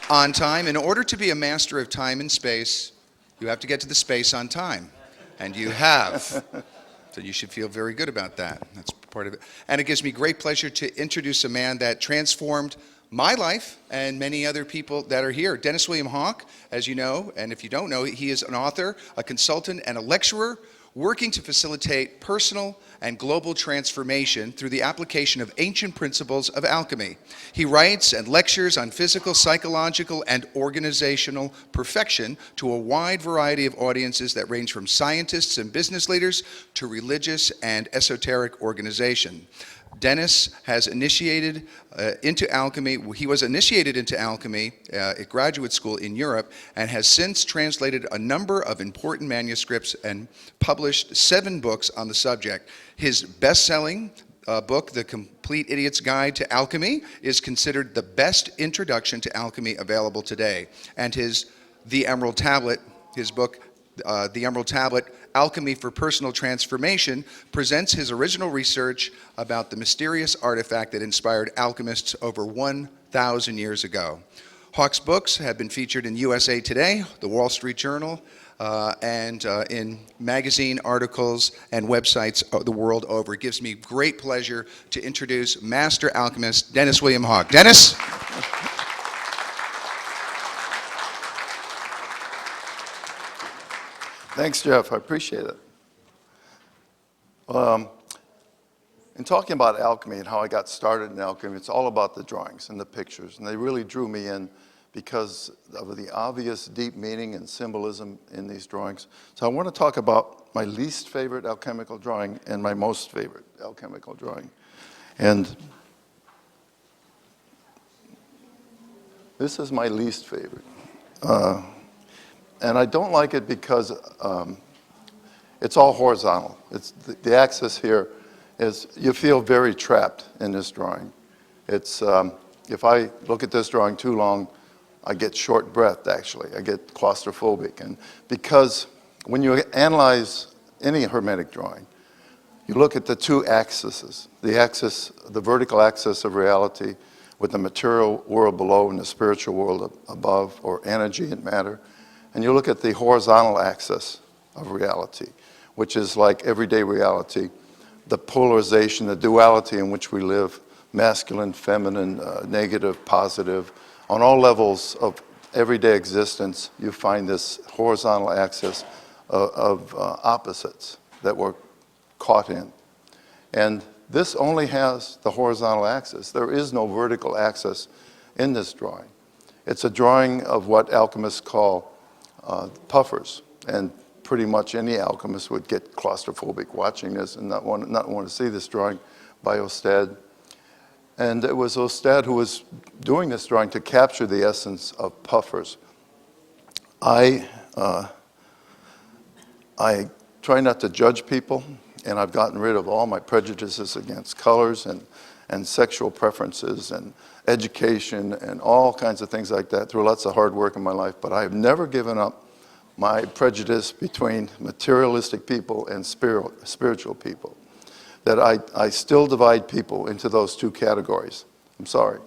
on time. In order to be a master of time and space, you have to get to the space on time. And you have. So you should feel very good about that. That's part of it. And it gives me great pleasure to introduce a man that transformed my life and many other people that are here. Dennis William Hauck, as you know, and if you don't know, he is an author, a consultant, and a lecturer working to facilitate personal and global transformation through the application of ancient principles of alchemy. He writes and lectures on physical, psychological, and organizational perfection to a wide variety of audiences that range from scientists and business leaders to religious and esoteric organizations. Dennis has initiated into alchemy. He was initiated into alchemy at graduate school in Europe and has since translated a number of important manuscripts and published 7 books on the subject. His best-selling book, The Complete Idiot's Guide to Alchemy, is considered the best introduction to alchemy available today. And his The Emerald Tablet, his book, The Emerald Tablet, Alchemy for Personal Transformation, presents his original research about the mysterious artifact that inspired alchemists over 1,000 years ago. Hauck's books have been featured in USA Today, The Wall Street Journal, and in magazine articles and websites the world over. It gives me great pleasure to introduce Master Alchemist Dennis William Hauck. Dennis? Thanks, Jeff. I appreciate it. In talking about alchemy and how I got started in alchemy, it's all about the drawings and the pictures, and they really drew me in because of the obvious deep meaning and symbolism in these drawings. So I want to talk about my least favorite alchemical drawing and my most favorite alchemical drawing. And this is my least favorite. And I don't like it because it's all horizontal. It's the axis here is, you feel very trapped in this drawing. It's, if I look at this drawing too long, I get short-breathed, actually. I get claustrophobic. And because when you analyze any hermetic drawing, you look at the 2 axes, the vertical axis of reality with the material world below and the spiritual world above, or energy and matter. And you look at the horizontal axis of reality, which is like everyday reality, the polarization, the duality in which we live, masculine, feminine, negative, positive. On all levels of everyday existence, you find this horizontal axis of opposites that we're caught in. And this only has the horizontal axis. There is no vertical axis in this drawing. It's a drawing of what alchemists call puffers, and pretty much any alchemist would get claustrophobic watching this and not want to see this drawing by Ostad. And it was Ostad who was doing this drawing to capture the essence of puffers. I try not to judge people, and I've gotten rid of all my prejudices against colors and sexual preferences and education and all kinds of things like that through lots of hard work in my life, but I have never given up my prejudice between materialistic people and spiritual people. That I still divide people into those 2 categories. I'm sorry.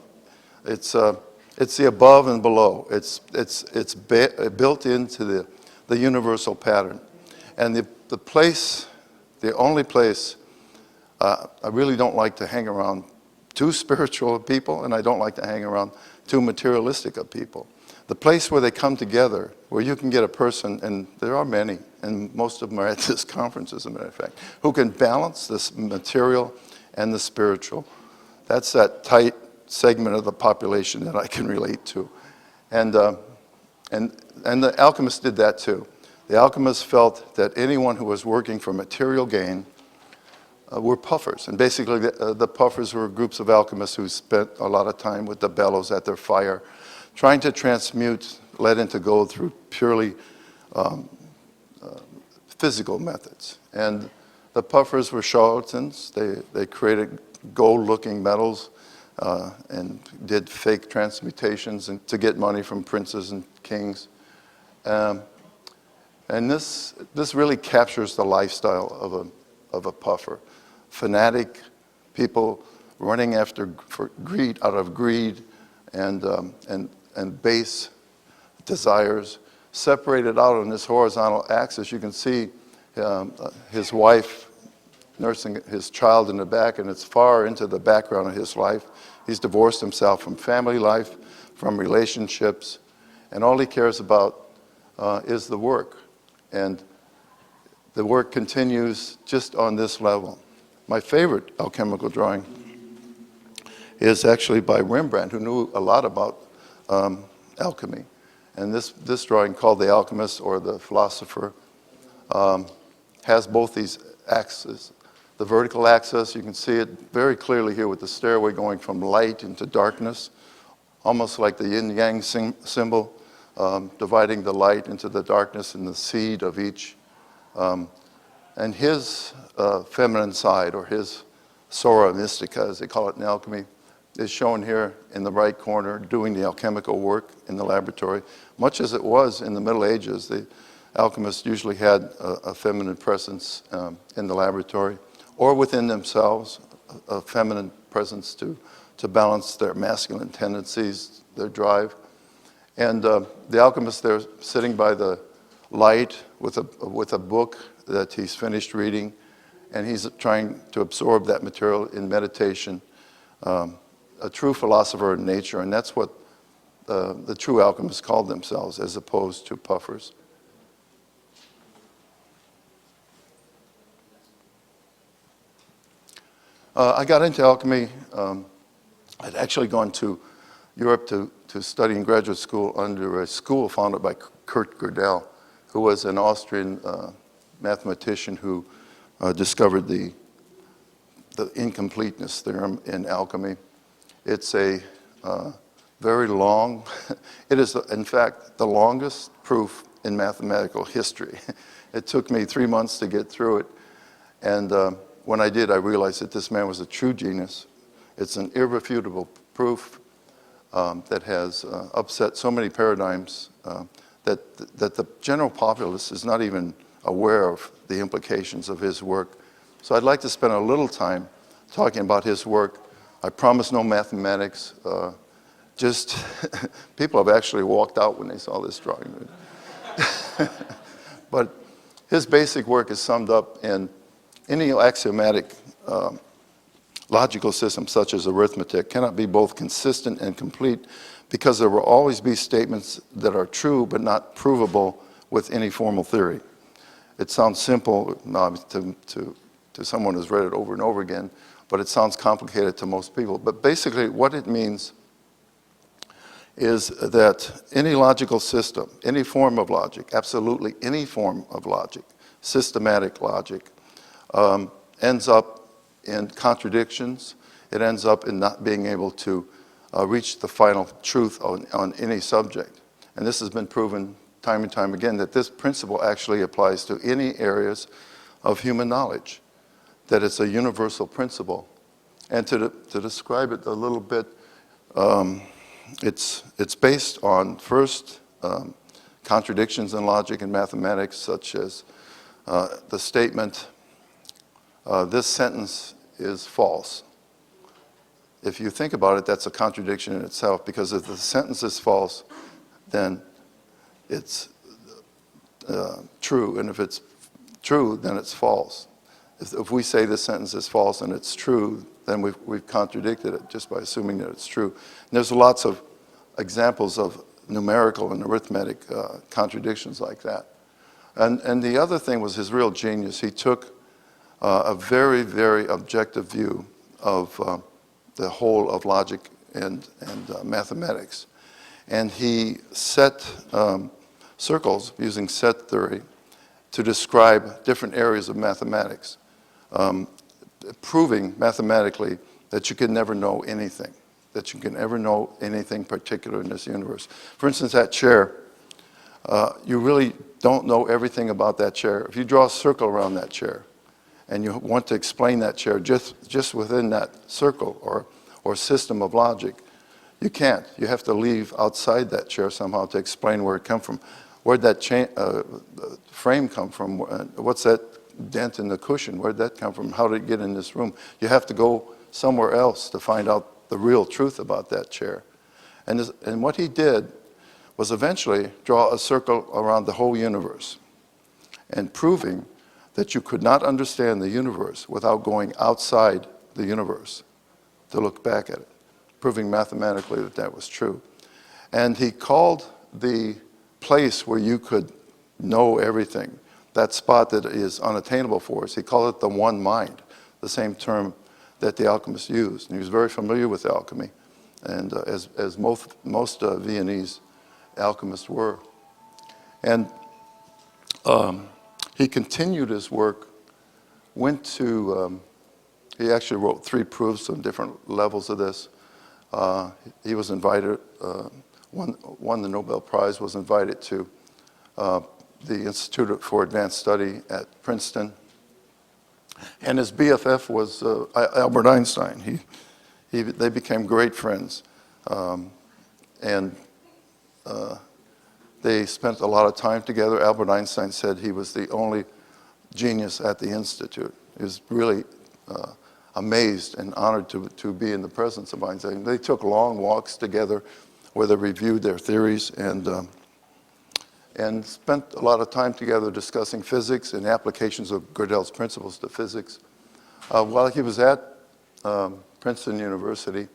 It's the above and below. It's built into the universal pattern. And the only place, I really don't like to hang around too spiritual of people, and I don't like to hang around too materialistic of people. The place where they come together, where you can get a person, and there are many, and most of them are at this conference, as a matter of fact, who can balance this material and the spiritual. That's that tight segment of the population that I can relate to. And the alchemists did that too. The alchemists felt that anyone who was working for material gain were puffers. And basically the puffers were groups of alchemists who spent a lot of time with the bellows at their fire, trying to transmute lead into gold through purely physical methods. And the puffers were charlatans. They created gold-looking metals and did fake transmutations to get money from princes and kings. And this really captures the lifestyle of a puffer. Fanatic people running after greed, out of greed, and and base desires. Separated out on this horizontal axis, you can see his wife nursing his child in the back, and it's far into the background of his life. He's divorced himself from family life, from relationships, and all he cares about is the work. And the work continues just on this level. My favorite alchemical drawing is actually by Rembrandt, who knew a lot about alchemy. And this drawing, called The Alchemist or The Philosopher, has both these axes. The vertical axis, you can see it very clearly here with the stairway going from light into darkness, almost like the yin-yang symbol, dividing the light into the darkness and the seed of each. And his feminine side, or his sora mystica, as they call it in alchemy, is shown here in the right corner, doing the alchemical work in the laboratory. Much as it was in the Middle Ages, the alchemists usually had a feminine presence in the laboratory, or within themselves, a feminine presence to balance their masculine tendencies, their drive. And the alchemist there, sitting by the light with a book that he's finished reading, and he's trying to absorb that material in meditation. A true philosopher of nature, and that's what the true alchemists called themselves, as opposed to puffers. I got into alchemy. I'd actually gone to Europe to study in graduate school under a school founded by Kurt Gödel, who was an Austrian mathematician who discovered the incompleteness theorem in alchemy. It's a very long, it is in fact the longest proof in mathematical history. It took me 3 months to get through it, and when I did, I realized that this man was a true genius. It's an irrefutable proof that has upset so many paradigms that the general populace is not even aware of the implications of his work. So I'd like to spend a little time talking about his work. I promise no mathematics. Just people have actually walked out when they saw this drawing. But his basic work is summed up in any axiomatic logical system, such as arithmetic, cannot be both consistent and complete, because there will always be statements that are true but not provable with any formal theory. It sounds simple to someone who's read it over and over again, but it sounds complicated to most people. But basically what it means is that any logical system, any form of logic, absolutely any form of logic, systematic logic, ends up in contradictions. It ends up in not being able to reach the final truth on any subject. And this has been proven time and time again, that this principle actually applies to any areas of human knowledge, that it's a universal principle. And to describe it a little bit, it's based on, first, contradictions in logic and mathematics, such as the statement, this sentence is false. If you think about it, that's a contradiction in itself, because if the sentence is false, then it's true, and if it's true, then it's false. If we say this sentence is false and it's true, then we've contradicted it just by assuming that it's true. And there's lots of examples of numerical and arithmetic contradictions like that. And the other thing was his real genius. He took a very, very objective view of the whole of logic and mathematics. And he set circles using set theory to describe different areas of mathematics, proving mathematically that you can never know anything, that you can ever know anything particular in this universe. For instance, that chair, you really don't know everything about that chair. If you draw a circle around that chair and you want to explain that chair just within that circle or system of logic, you can't. You have to leave outside that chair somehow to explain where it come from. Where'd that frame come from? What's that dent in the cushion? Where'd that come from? How did it get in this room? You have to go somewhere else to find out the real truth about that chair. And what he did was eventually draw a circle around the whole universe and proving that you could not understand the universe without going outside the universe to look back at it, proving mathematically that that was true. And he called the place where you could know everything, that spot that is unattainable for us, he called it the one mind, the same term that the alchemists used. And he was very familiar with alchemy, and as most Viennese alchemists were. And he continued his work, went to, he actually wrote 3 proofs on different levels of this. He was invited, won the Nobel Prize, was invited to the Institute for Advanced Study at Princeton. And his BFF was Albert Einstein. They became great friends. And they spent a lot of time together. Albert Einstein said he was the only genius at the Institute. He was really amazed and honored to be in the presence of Einstein. They took long walks together where they reviewed their theories and spent a lot of time together discussing physics and applications of Gödel's principles to physics. While he was at Princeton University,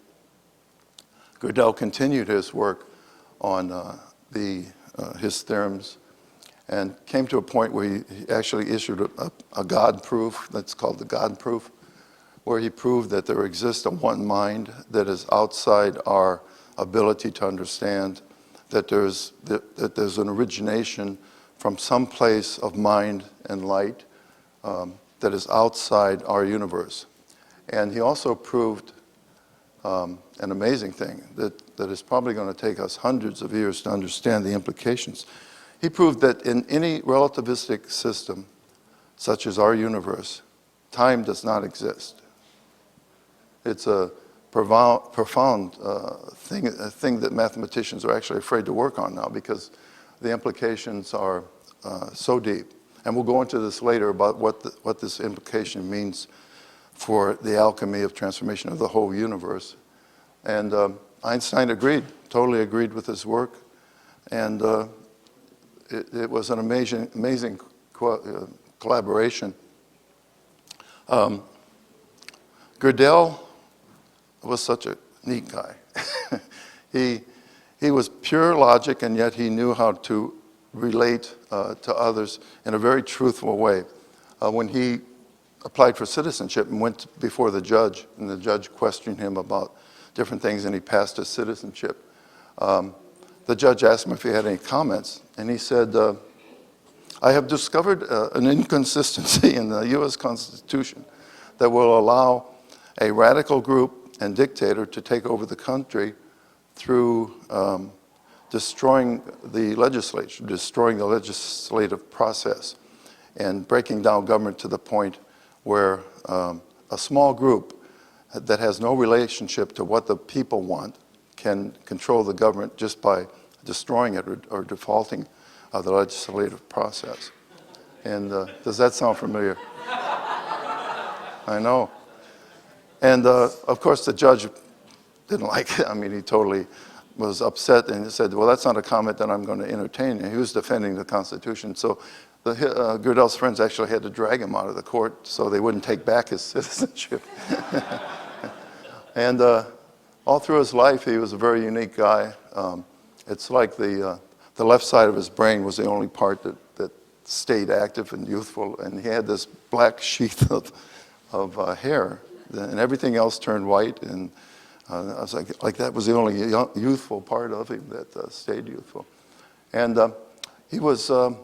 Gödel continued his work on his theorems and came to a point where he actually issued a God proof, that's called the God proof, where he proved that there exists a one mind that is outside our ability to understand, that there's an origination from some place of mind and light that is outside our universe. And he also proved an amazing thing that is probably going to take us hundreds of years to understand the implications. He proved that in any relativistic system, such as our universe, time does not exist. It's a profound thing that mathematicians are actually afraid to work on now because the implications are so deep. And we'll go into this later about what this implication means for the alchemy of transformation of the whole universe. And Einstein agreed, totally agreed with his work. And it was an amazing collaboration. Gödel was such a neat guy. He was pure logic, and yet he knew how to relate to others in a very truthful way. When he applied for citizenship and went before the judge, and the judge questioned him about different things, and he passed his citizenship, the judge asked him if he had any comments, and he said, I have discovered an inconsistency in the U.S. Constitution that will allow a radical group and dictator to take over the country through destroying the legislature, destroying the legislative process, and breaking down government to the point where a small group that has no relationship to what the people want can control the government just by destroying it or defaulting the legislative process. And does that sound familiar? I know. And of course the judge didn't like it. I mean, he totally was upset and he said, well, that's not a comment that I'm going to entertain. And he was defending the Constitution. So Gödel's friends actually had to drag him out of the court so they wouldn't take back his citizenship. And all through his life, he was a very unique guy. It's like the left side of his brain was the only part that stayed active and youthful. And he had this black sheath of hair, and everything else turned white. And I was like that was the only youthful part of him that stayed youthful. And he was a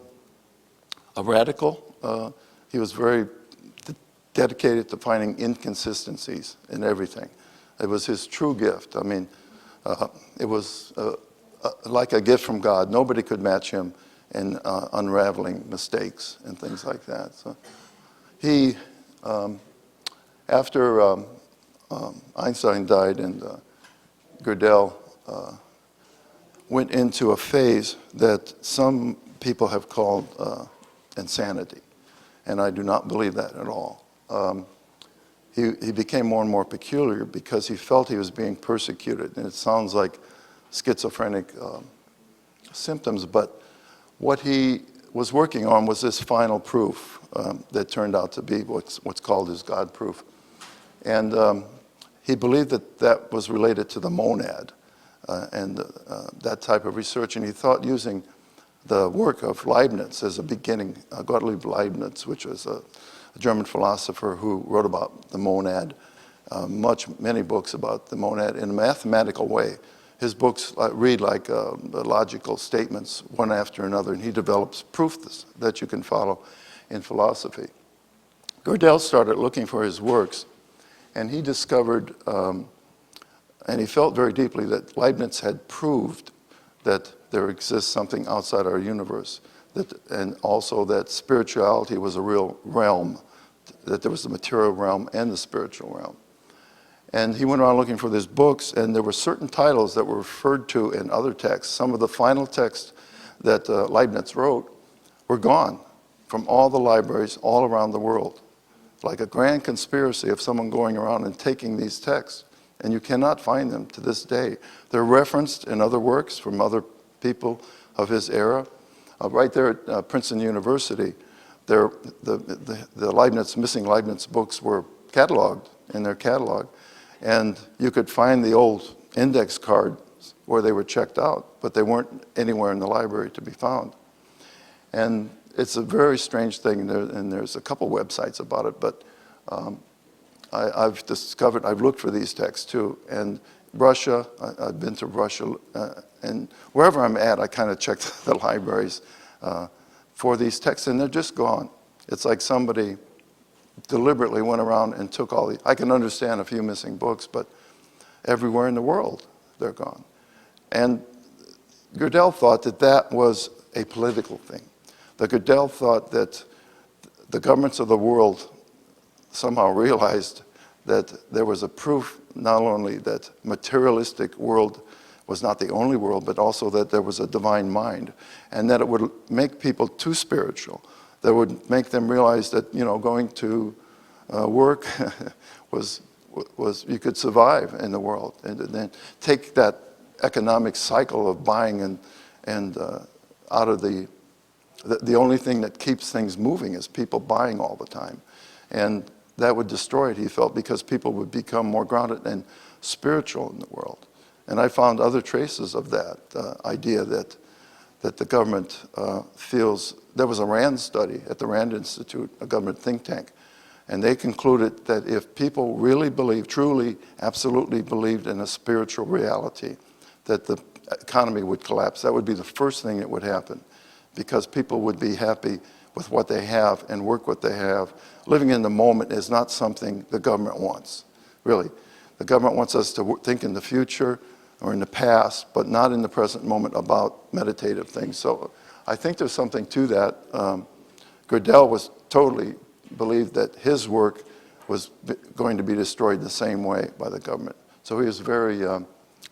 radical. He was very dedicated to finding inconsistencies in everything. It was his true gift. I mean, it was like a gift from God. Nobody could match him in unraveling mistakes and things like that. So he, after Einstein died and Gödel went into a phase that some people have called insanity. And I do not believe that at all. He became more and more peculiar because he felt he was being persecuted. And it sounds like schizophrenic symptoms, but what he was working on was this final proof that turned out to be what's called his God proof. And he believed that that was related to the monad and that type of research, and he thought using the work of Leibniz as a beginning, Gottlieb Leibniz, which was a German philosopher who wrote about the monad, many books about the monad in a mathematical way. His books read like logical statements one after another, and he develops proofs that you can follow in philosophy. Gödel started looking for his works, and he discovered, and he felt very deeply that Leibniz had proved that there exists something outside our universe, and also that spirituality was a real realm, that there was the material realm and the spiritual realm. And he went around looking for these books, and there were certain titles that were referred to in other texts. Some of the final texts that Leibniz wrote were gone from all the libraries all around the world. Like a grand conspiracy of someone going around and taking these texts, and you cannot find them to this day. They're referenced in other works from other people of his era. Right there at Princeton University, the missing Leibniz books were cataloged in their catalog. And you could find the old index cards where they were checked out, but they weren't anywhere in the library to be found. And it's a very strange thing, and there's a couple websites about it, but I've looked for these texts too. And Russia, I've been to Russia, and wherever I'm at, I kind of check the libraries for these texts, and they're just gone. It's like somebody deliberately went around and took all the, I can understand a few missing books, but everywhere in the world, they're gone. And Gödel thought that that was a political thing. The Gödel thought that the governments of the world somehow realized that there was a proof not only that materialistic world was not the only world, but also that there was a divine mind, and that it would make people too spiritual, that would make them realize that, you know, going to work was you could survive in the world, and then take that economic cycle of buying and out of the only thing that keeps things moving is people buying all the time, and that would destroy it, he felt, because people would become more grounded and spiritual in the world. And I found other traces of that idea that the government feels. There was a RAND study at the RAND Institute, a government think tank, and they concluded that if people really believed, truly, absolutely believed in a spiritual reality, that the economy would collapse. That would be the first thing that would happen, because people would be happy with what they have and work what they have. Living in the moment is not something the government wants, really. The government wants us to think in the future or in the past, but not in the present moment about meditative things. So I think there's something to that. Gödel was totally believed that his work was going to be destroyed the same way by the government. So he was very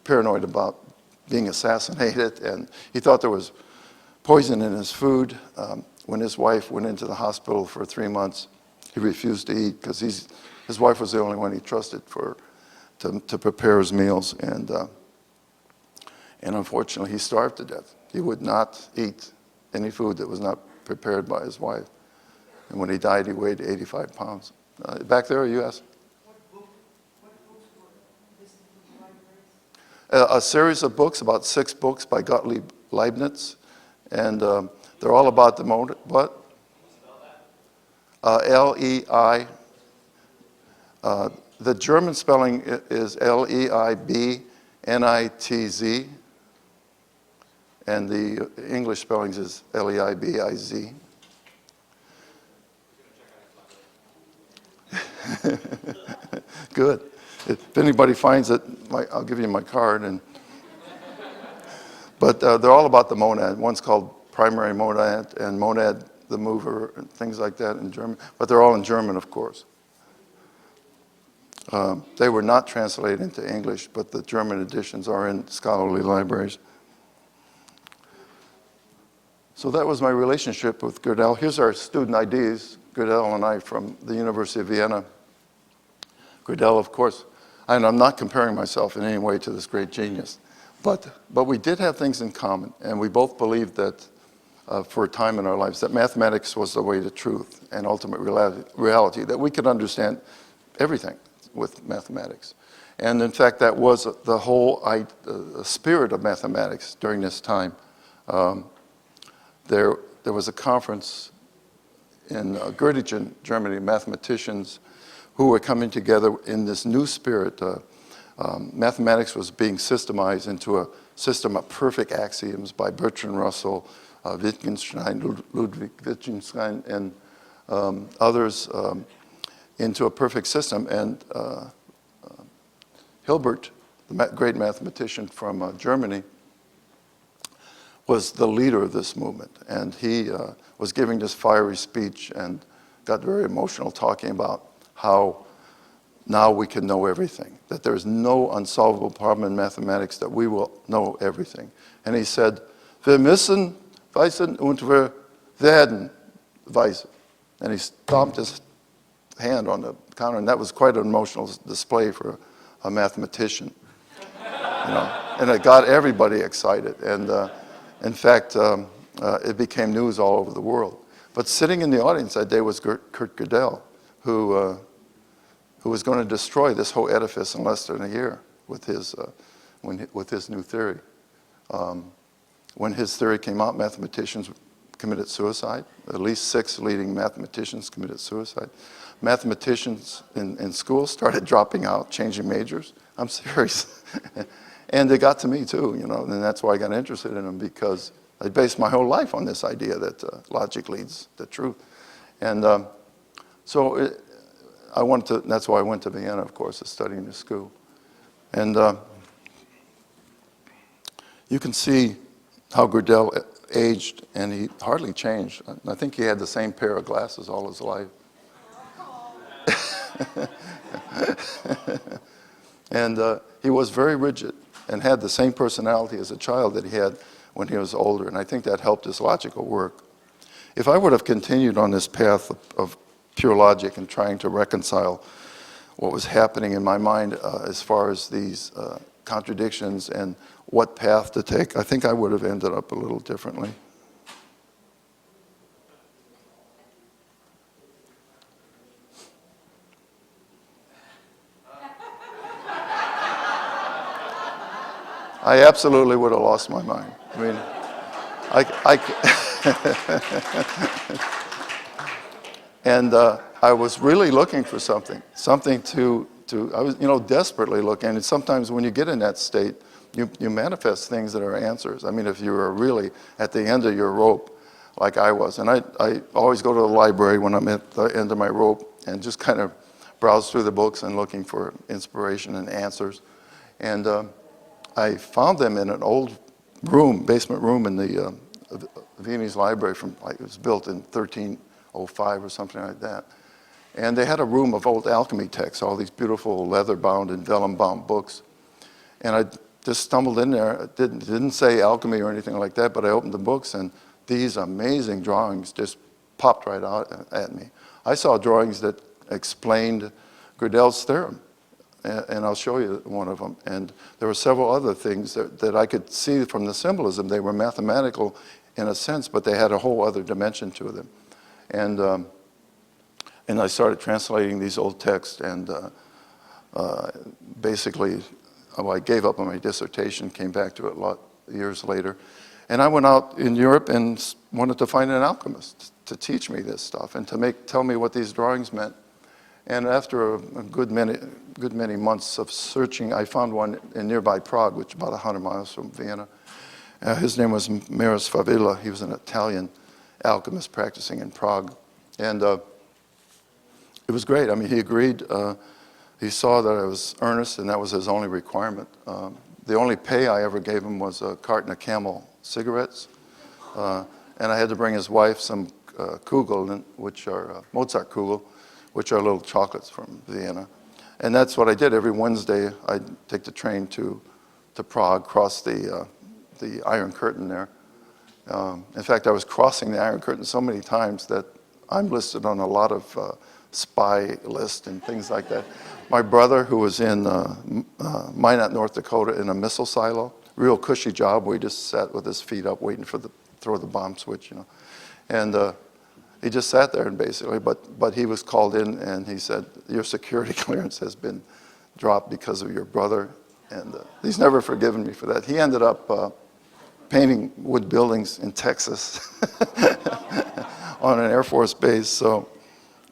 paranoid about being assassinated, and he thought there was poison in his food. When his wife went into the hospital for 3 months, he refused to eat because his wife was the only one he trusted to prepare his meals, and unfortunately he starved to death. He would not eat any food that was not prepared by his wife. And when he died, he weighed 85 pounds. Back there, you asked? What books were listed in the libraries? A series of books, about 6 books by Gottlieb Leibniz, and they're all about the mode. What? L-E-I. The German spelling is Leibniz, and the English spelling is Leibiz. Good. If anybody finds it, I'll give you my card. But they're all about the monad. One's called primary monad and monad the mover and things like that in German. But they're all in German, of course. They were not translated into English, but the German editions are in scholarly libraries. So that was my relationship with Gödel. Here's our student IDs, Gödel and I from the University of Vienna. Gödel, of course, and I'm not comparing myself in any way to this great genius, But we did have things in common, and we both believed that for a time in our lives that mathematics was the way to truth and ultimate reality, that we could understand everything with mathematics. And in fact, that was the whole spirit of mathematics during this time. There was a conference in Göttingen, Germany, mathematicians who were coming together in this new spirit. Mathematics was being systemized into a system of perfect axioms by Bertrand Russell, Wittgenstein, Ludwig Wittgenstein, and others into a perfect system. And Hilbert, the great mathematician from Germany, was the leader of this movement. And he was giving this fiery speech and got very emotional, talking about how now we can know everything, that there is no unsolvable problem in mathematics, that we will know everything. And he said, "Wir müssen wissen und wir werden wissen." And he stomped his hand on the counter, and that was quite an emotional display for a mathematician, you know. And it got everybody excited. And in fact, it became news all over the world. But sitting in the audience that day was Kurt Gödel, who was going to destroy this whole edifice in less than a year with his new theory. When his theory came out, mathematicians committed suicide. At least 6 leading mathematicians committed suicide. Mathematicians in school started dropping out, changing majors. I'm serious. And they got to me too, you know, and that's why I got interested in them, because I based my whole life on this idea that logic leads to truth. And that's why I went to Vienna, of course, to study in the school. And you can see how Gödel aged, and he hardly changed. I think he had the same pair of glasses all his life. And he was very rigid and had the same personality as a child that he had when he was older, and I think that helped his logical work. If I would have continued on this path of pure logic and trying to reconcile what was happening in my mind as far as these contradictions and what path to take, I think I would have ended up a little differently. I absolutely would have lost my mind. I mean, and I was really looking for something to I was, you know, desperately looking. And sometimes when you get in that state, you manifest things that are answers. I mean, if you are really at the end of your rope, like I was, and I always go to the library when I'm at the end of my rope and just kind of browse through the books and looking for inspiration and answers. And I found them in an old room, basement room in the Viennese library it was built in 1305 or something like that. And they had a room of old alchemy texts, all these beautiful leather-bound and vellum-bound books. And I just stumbled in there. It didn't say alchemy or anything like that, but I opened the books, and these amazing drawings just popped right out at me. I saw drawings that explained Gödel's theorem, and I'll show you one of them. And there were several other things that I could see from the symbolism. They were mathematical in a sense, but they had a whole other dimension to them. And I started translating these old texts, and basically, I gave up on my dissertation, came back to it a lot years later. And I went out in Europe and wanted to find an alchemist to teach me this stuff and to tell me what these drawings meant. And after a good many months of searching, I found one in nearby Prague, which is about 100 miles from Vienna. His name was Maris Favilla. He was an Italian alchemist practicing in Prague. And it was great. I mean, he agreed. He saw that I was earnest, and that was his only requirement. The only pay I ever gave him was a carton of Camel cigarettes. And I had to bring his wife some Kugel, which are Mozart Kugel, which are little chocolates from Vienna. And that's what I did. Every Wednesday, I'd take the train to Prague, cross the Iron Curtain there. In fact, I was crossing the Iron Curtain so many times that I'm listed on a lot of spy lists and things like that. My brother, who was in Minot, North Dakota, in a missile silo, real cushy job where he just sat with his feet up waiting for throw the bomb switch, you know. And he just sat there and basically, but he was called in and he said, your security clearance has been dropped because of your brother. And he's never forgiven me for that. He ended up painting wood buildings in Texas on an Air Force base. So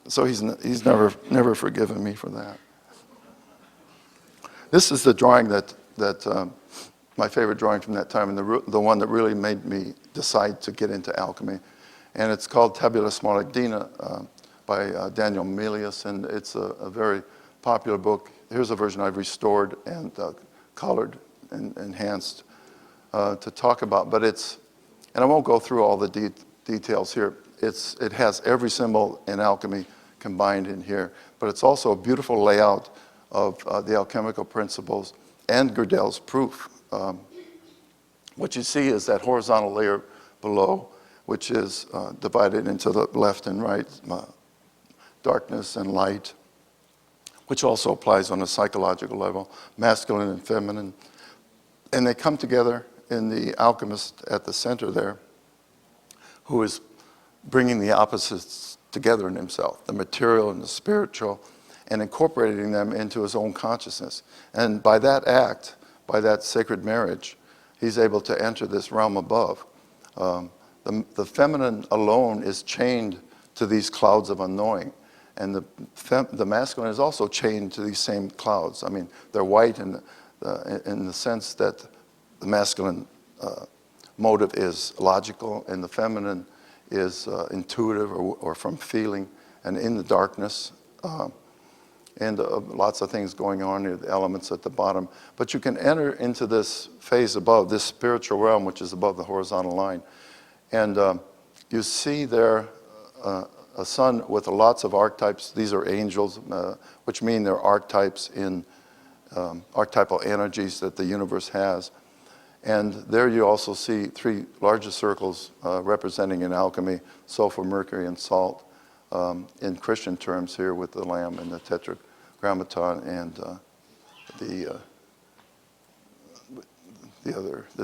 he's never forgiven me for that. This is the drawing that my favorite drawing from that time, and the one that really made me decide to get into alchemy. And it's called Tabula Smaragdina by Daniel Melius, and it's a very popular book. Here's a version I've restored and colored and enhanced to talk about, but and I won't go through all the details here. It has every symbol in alchemy combined in here, but it's also a beautiful layout of the alchemical principles and Gödel's proof. What you see is that horizontal layer below, which is divided into the left and right, darkness and light, which also applies on a psychological level, masculine and feminine. And they come together in the alchemist at the center there, who is bringing the opposites together in himself, the material and the spiritual, and incorporating them into his own consciousness. And by that act, by that sacred marriage, he's able to enter this realm above. The feminine alone is chained to these clouds of unknowing, and the masculine is also chained to these same clouds. I mean, they're white in the sense that the masculine motive is logical, and the feminine is intuitive or from feeling, and in the darkness. And lots of things going on here, the elements at the bottom. But you can enter into this phase above, this spiritual realm, which is above the horizontal line. And you see there a sun with lots of archetypes. These are angels, which mean they're archetypes in archetypal energies that the universe has. And there you also see three largest circles representing in alchemy, sulfur, mercury, and salt. In Christian terms here with the lamb and the tetragrammaton and the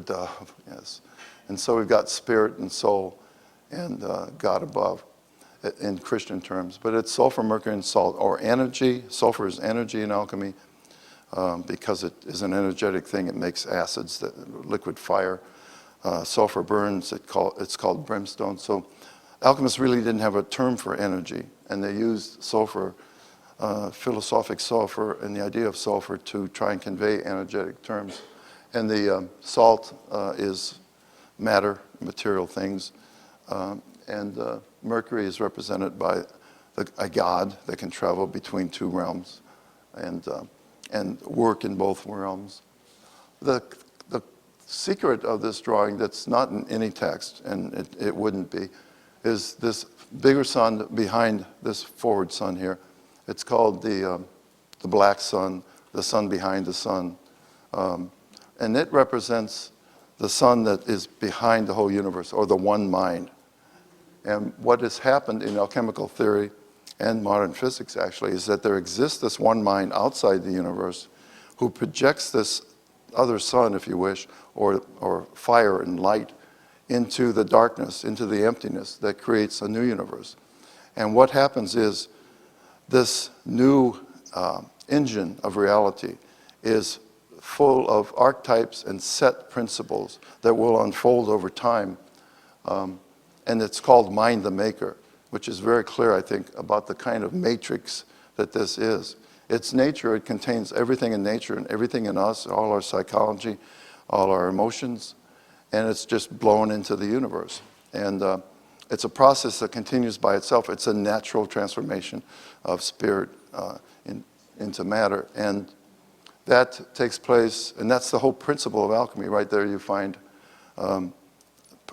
dove, yes. And so we've got spirit and soul and God above in Christian terms. But it's sulfur, mercury, and salt, or energy. Sulfur is energy in alchemy because it is an energetic thing. It makes acids, liquid fire. Sulfur burns, it's called brimstone. So alchemists really didn't have a term for energy, and they used sulfur, philosophic sulfur, and the idea of sulfur to try and convey energetic terms. And the salt is matter, material things, and mercury is represented by a god that can travel between two realms and work in both realms. The secret of this drawing that's not in any text, and it wouldn't be, is this bigger sun behind this forward sun here. It's called the black sun, the sun behind the sun. And it represents the sun that is behind the whole universe, or the one mind. And what has happened in alchemical theory and modern physics, actually, is that there exists this one mind outside the universe who projects this other sun, if you wish, or fire and light into the darkness, into the emptiness that creates a new universe. And what happens is this new engine of reality is full of archetypes and set principles that will unfold over time. And it's called Mind the Maker, which is very clear, I think, about the kind of matrix that this is. It's nature. It contains everything in nature and everything in us, all our psychology, all our emotions, and it's just blown into the universe. And it's a process that continues by itself. It's a natural transformation of spirit into matter. And that takes place, and that's the whole principle of alchemy. Right there you find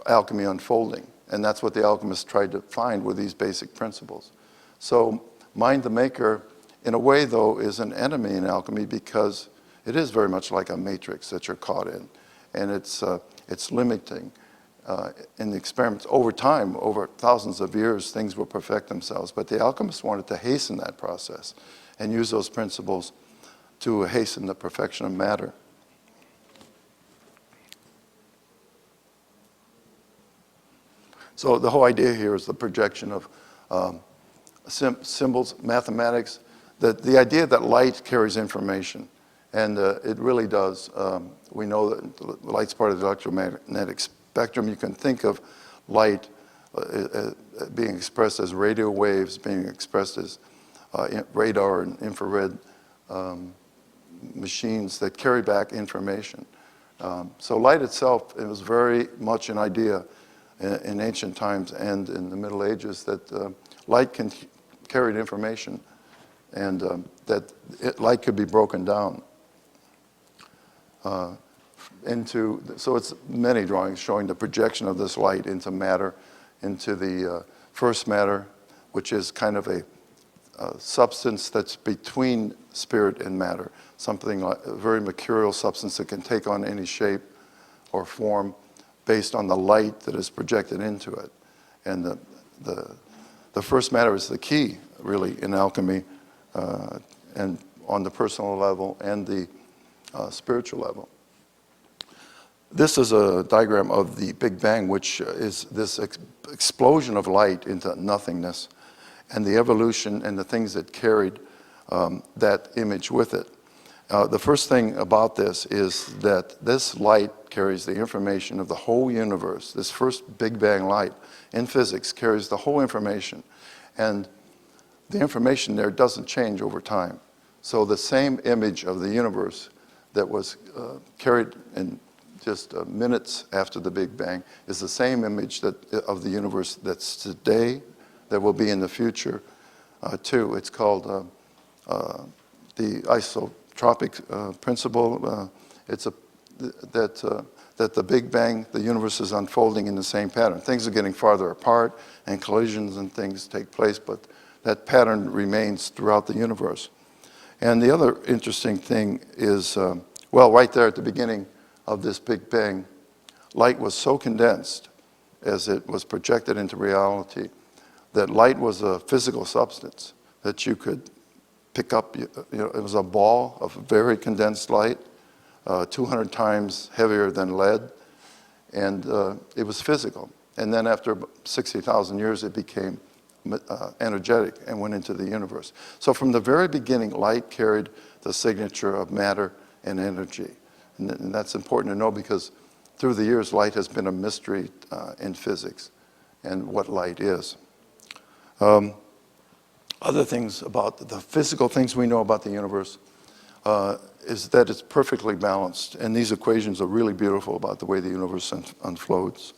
alchemy unfolding. And that's what the alchemists tried to find with these basic principles. So Mind the Maker, in a way, though, is an enemy in alchemy because it is very much like a matrix that you're caught in. And it's limiting. In the experiments, over time, over thousands of years, things will perfect themselves. But the alchemists wanted to hasten that process and use those principles to hasten the perfection of matter. So the whole idea here is the projection of symbols, mathematics, the idea that light carries information. And it really does. We know that the light's part of the electromagnetic spectrum. You can think of light being expressed as radio waves, being expressed as radar and infrared machines that carry back information. So light itself, it was very much an idea in ancient times and in the Middle Ages that light carried information, and that light could be broken down so it's many drawings showing the projection of this light into matter, into the first matter, which is kind of a substance that's between spirit and matter, something like a very mercurial substance that can take on any shape or form based on the light that is projected into it. And the first matter is the key, really, in alchemy, and on the personal level and the spiritual level. This is a diagram of the Big Bang, which is this explosion of light into nothingness, and the evolution and the things that carried that image with it. The first thing about this is that this light carries the information of the whole universe. This first Big Bang light in physics carries the whole information, and the information there doesn't change over time. So the same image of the universe that was carried in just minutes after the Big Bang is the same image of the universe that's today, that will be in the future too. It's called the isotropic principle. It's that the Big Bang, the universe is unfolding in the same pattern. Things are getting farther apart and collisions and things take place, but that pattern remains throughout the universe. And the other interesting thing is, well, right there at the beginning of this Big Bang, light was so condensed as it was projected into reality that light was a physical substance that you could pick up. You know, it was a ball of very condensed light, 200 times heavier than lead, and it was physical. And then after 60,000 years, it became energetic and went into the universe. So from the very beginning, light carried the signature of matter and energy. And that's important to know because through the years, light has been a mystery in physics and what light is. Other things about the physical things we know about the universe is that it's perfectly balanced. And these equations are really beautiful about the way the universe unflows.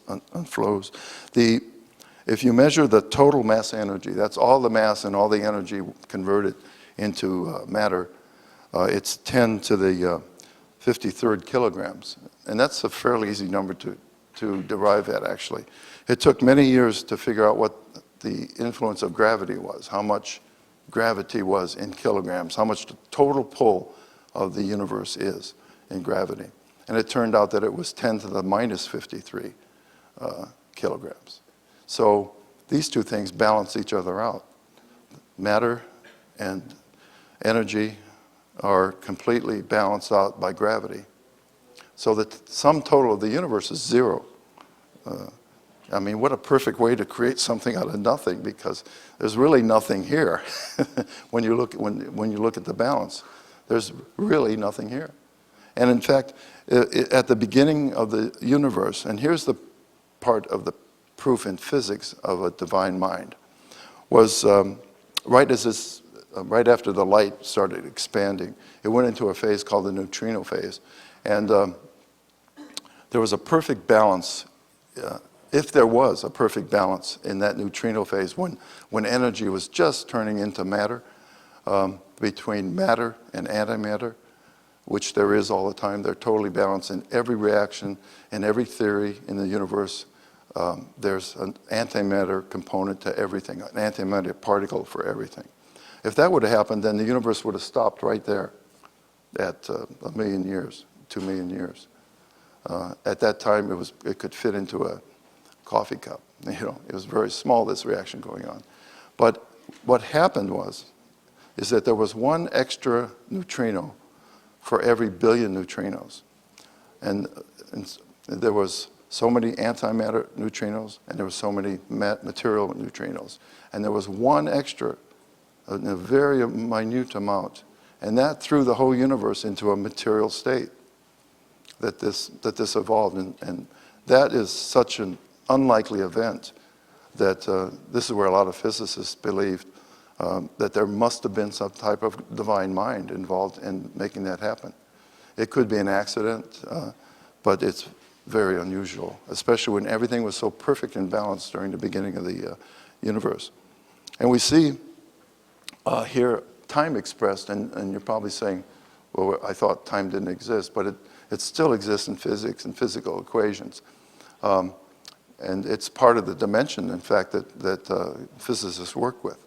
If you measure the total mass energy, that's all the mass and all the energy converted into matter, it's 10 to the 53rd kilograms. And that's a fairly easy number to derive at, actually. It took many years to figure out what the influence of gravity was, how much gravity was in kilograms, how much the total pull of the universe is in gravity. And it turned out that it was 10 to the minus 53 kilograms. So these two things balance each other out. Matter and energy are completely balanced out by gravity. So the sum total of the universe is zero. I mean, what a perfect way to create something out of nothing, because there's really nothing here. when you look at the balance, there's really nothing here. And in fact, at the beginning of the universe, and here's the part of the proof in physics of a divine mind, was right after the light started expanding, it went into a phase called the neutrino phase. And there was a perfect balance, if there was a perfect balance in that neutrino phase, when energy was just turning into matter, between matter and antimatter, which there is all the time. They're totally balanced in every reaction, in every theory in the universe. There's an antimatter component to everything, an antimatter particle for everything. If that would have happened, then the universe would have stopped right there at 1 million years, 2 million years. At that time, it could fit into a coffee cup. You know, it was very small, this reaction going on. But what happened is that there was one extra neutrino for every billion neutrinos. And there was so many antimatter neutrinos, and there were so many material neutrinos. And there was one extra, in a very minute amount, and that threw the whole universe into a material state that this evolved. And that is such an unlikely event that this is where a lot of physicists believed that there must have been some type of divine mind involved in making that happen. It could be an accident, but it's very unusual, especially when everything was so perfect and balanced during the beginning of the universe. And we see here time expressed, and you're probably saying, well, I thought time didn't exist, but it still exists in physics and physical equations. And it's part of the dimension, in fact, that physicists work with.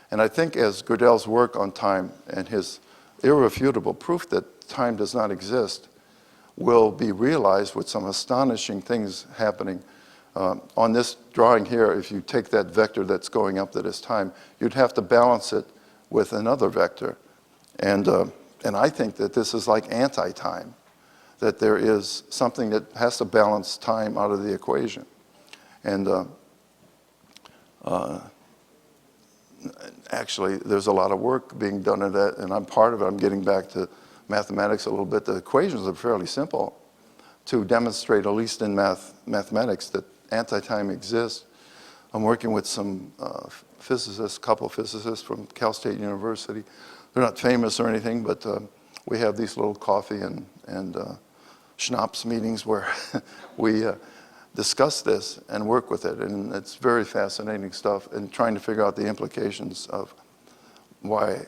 And I think as Gödel's work on time and his irrefutable proof that time does not exist will be realized with some astonishing things happening. On this drawing here, if you take that vector that's going up that is time, you'd have to balance it with another vector. And I think that this is like anti-time, that there is something that has to balance time out of the equation. And actually, there's a lot of work being done in that, and I'm part of it. I'm getting back to mathematics a little bit. The equations are fairly simple to demonstrate, at least in mathematics, that anti-time exists. I'm working with some physicists, a couple of physicists from Cal State University. They're not famous or anything, but we have these little coffee and schnapps meetings where we discuss this and work with it. And it's very fascinating stuff, and trying to figure out the implications of why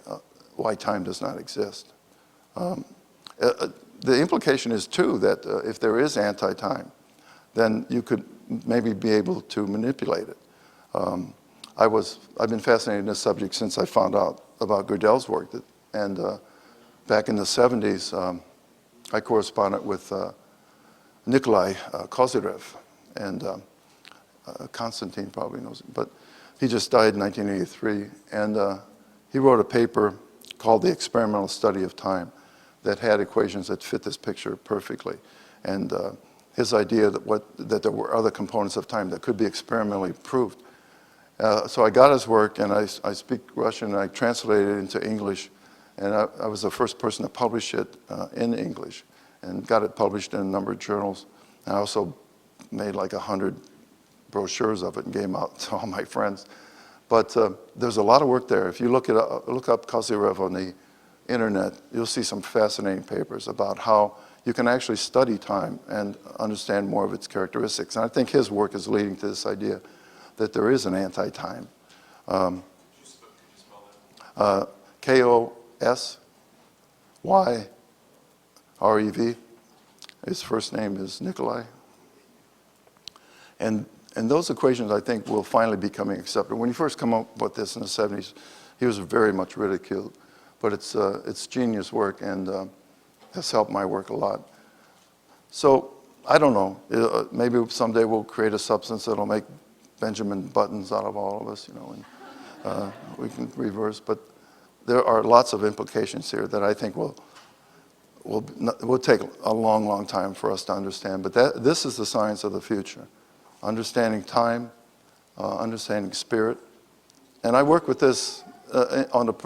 time does not exist. The implication is, too, that if there is anti-time, then you could maybe be able to manipulate it. I've been fascinated in this subject since I found out about Gödel's work. And back in the 70s, I corresponded with Nikolai Kozyrev, and Konstantin probably knows him, but he just died in 1983. And he wrote a paper called The Experimental Study of Time that had equations that fit this picture perfectly. And his idea that there were other components of time that could be experimentally proved. So I got his work, and I speak Russian, and I translated it into English, and I was the first person to publish it in English, and got it published in a number of journals. And I also made like 100 brochures of it and gave them out to all my friends. But there's a lot of work there. If you look up Kozyrev on the internet, you'll see some fascinating papers about how you can actually study time and understand more of its characteristics. And I think his work is leading to this idea that there is an anti-time. Kosyrev. His first name is Nikolai. And those equations, I think, will finally be becoming accepted. When he first came up with this in the 70s, he was very much ridiculed. But it's genius work, and has helped my work a lot. So I don't know. Maybe someday we'll create a substance that'll make Benjamin Buttons out of all of us, and we can reverse. But there are lots of implications here that I think will take a long, long time for us to understand. But this is the science of the future. Understanding time, understanding spirit. And I work with this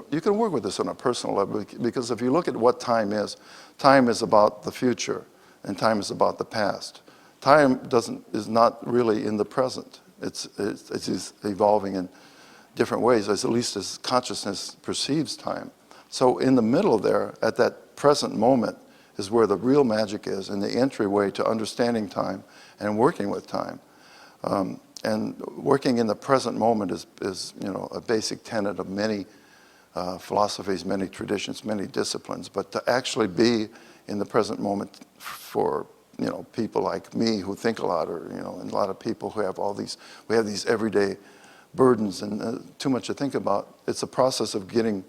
you can work with this on a personal level, because if you look at what time is about the future, and time is about the past. Time is not really in the present. It's evolving in different ways, at least as consciousness perceives time. So in the middle there, at that present moment, is where the real magic is, and the entryway to understanding time and working with time. And working in the present moment is a basic tenet of many philosophies, many traditions, many disciplines. But to actually be in the present moment for people like me who think a lot, or and a lot of people who have we have these everyday burdens and too much to think about. It's a process of getting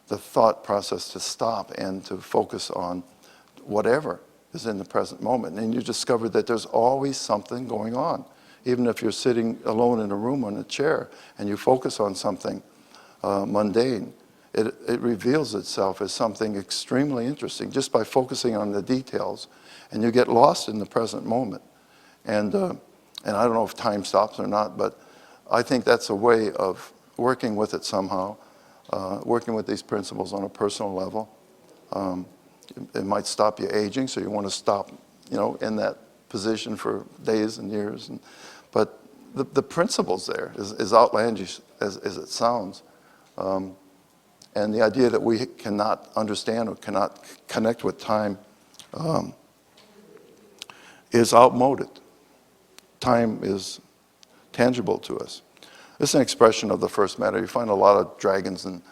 the thought process to stop and to focus on whatever is in the present moment. And you discover that there's always something going on. Even if you're sitting alone in a room on a chair and you focus on something mundane, it reveals itself as something extremely interesting just by focusing on the details, and you get lost in the present moment. And I don't know if time stops or not, but I think that's a way of working with it somehow, working with these principles on a personal level. It might stop you aging, so you want to stop, in that position for days and years. But the principles there, as outlandish as it sounds, and the idea that we cannot understand or cannot connect with time is outmoded. Time is tangible to us. It's an expression of the first matter. You find a lot of dragons and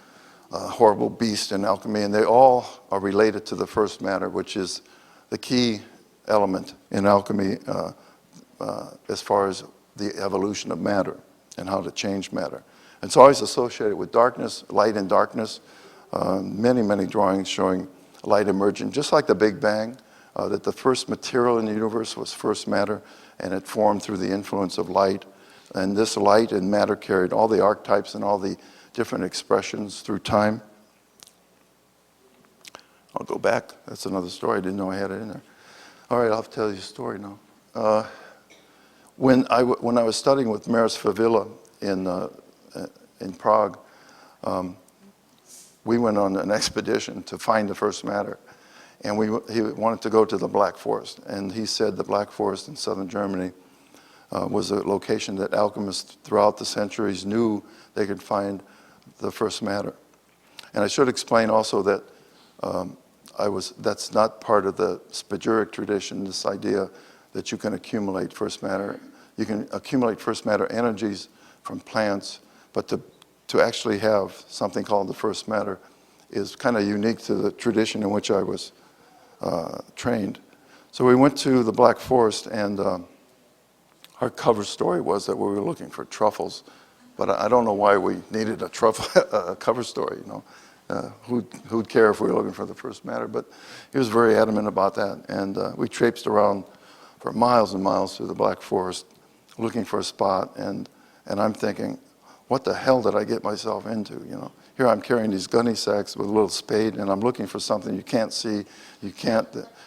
horrible beasts in alchemy, and they all are related to the first matter, which is the key element in alchemy as far as the evolution of matter and how to change matter. It's always associated with darkness, light and darkness. Many, many drawings showing light emerging, just like the Big Bang, that the first material in the universe was first matter, and it formed through the influence of light. And this light and matter carried all the archetypes and all the different expressions through time. I'll go back. That's another story. I didn't know I had it in there. All right, I'll tell you a story now. When I was studying with Maris Favila in Prague, we went on an expedition to find the first matter. And he wanted to go to the Black Forest. And he said the Black Forest in southern Germany was a location that alchemists throughout the centuries knew they could find the first matter. And I should explain also that that's not part of the spagyric tradition, this idea that you can accumulate first matter. You can accumulate first matter energies from plants, but to actually have something called the first matter is kind of unique to the tradition in which I was trained. So we went to the Black Forest, and our cover story was that we were looking for truffles, but I don't know why we needed a truffle cover story. Who'd care if we were looking for the first matter? But he was very adamant about that, and we traipsed around for miles and miles through the Black Forest, looking for a spot, and I'm thinking, what the hell did I get myself into? Here I'm carrying these gunny sacks with a little spade, and I'm looking for something you can't see,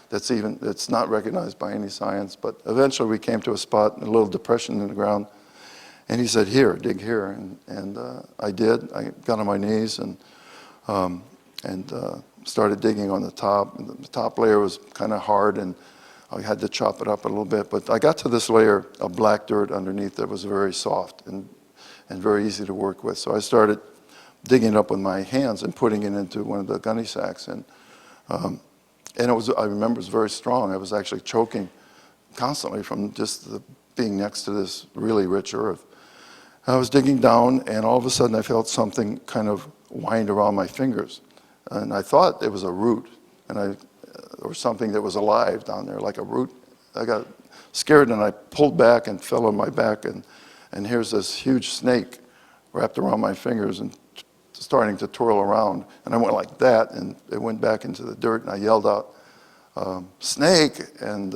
that's not recognized by any science. But eventually we came to a spot, a little depression in the ground, and he said, "Here, dig here," and I did. I got on my knees and started digging on the top. And the top layer was kind of hard, and I had to chop it up a little bit. But I got to this layer of black dirt underneath that was very soft and very easy to work with. So I started digging it up with my hands and putting it into one of the gunny sacks. And it was, I remember, it was very strong. I was actually choking constantly from just being next to this really rich earth. I was digging down, and all of a sudden I felt something kind of wind around my fingers. And I thought it was a root, or something that was alive down there, like a root. I got scared, and I pulled back and fell on my back, and here's this huge snake wrapped around my fingers and starting to twirl around. And I went like that, and it went back into the dirt, and I yelled out, "Snake!" And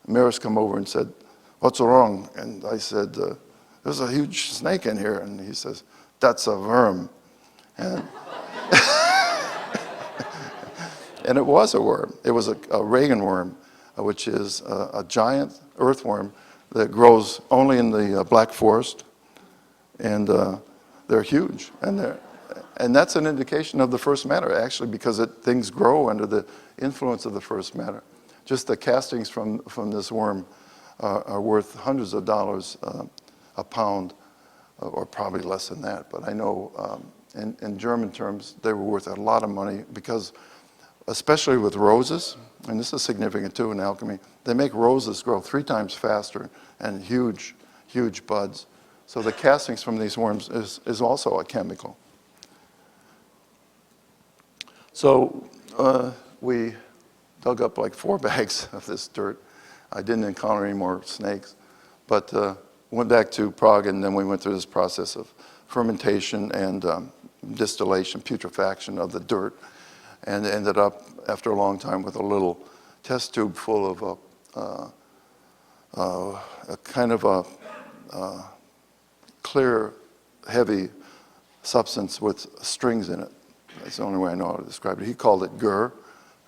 Maris come over and said, "What's wrong?" And I said, "There's a huge snake in here." And he says, "That's a worm." And, and it was a worm. It was a Reagan worm, which is a giant earthworm that grows only in the Black Forest. And they're huge. And that's an indication of the first matter, actually, because things grow under the influence of the first matter. Just the castings from this worm are worth hundreds of dollars a pound, or probably less than that. But I know in German terms, they were worth a lot of money because, especially with roses, and this is significant too in alchemy, they make roses grow 3 times faster and huge, huge buds. So the castings from these worms is also a chemical. So we dug up like 4 bags of this dirt. I didn't encounter any more snakes, but went back to Prague, and then we went through this process of fermentation and distillation, putrefaction of the dirt, and ended up, after a long time, with a little test tube full of a kind of a clear, heavy substance with strings in it. That's the only way I know how to describe it. He called it gur,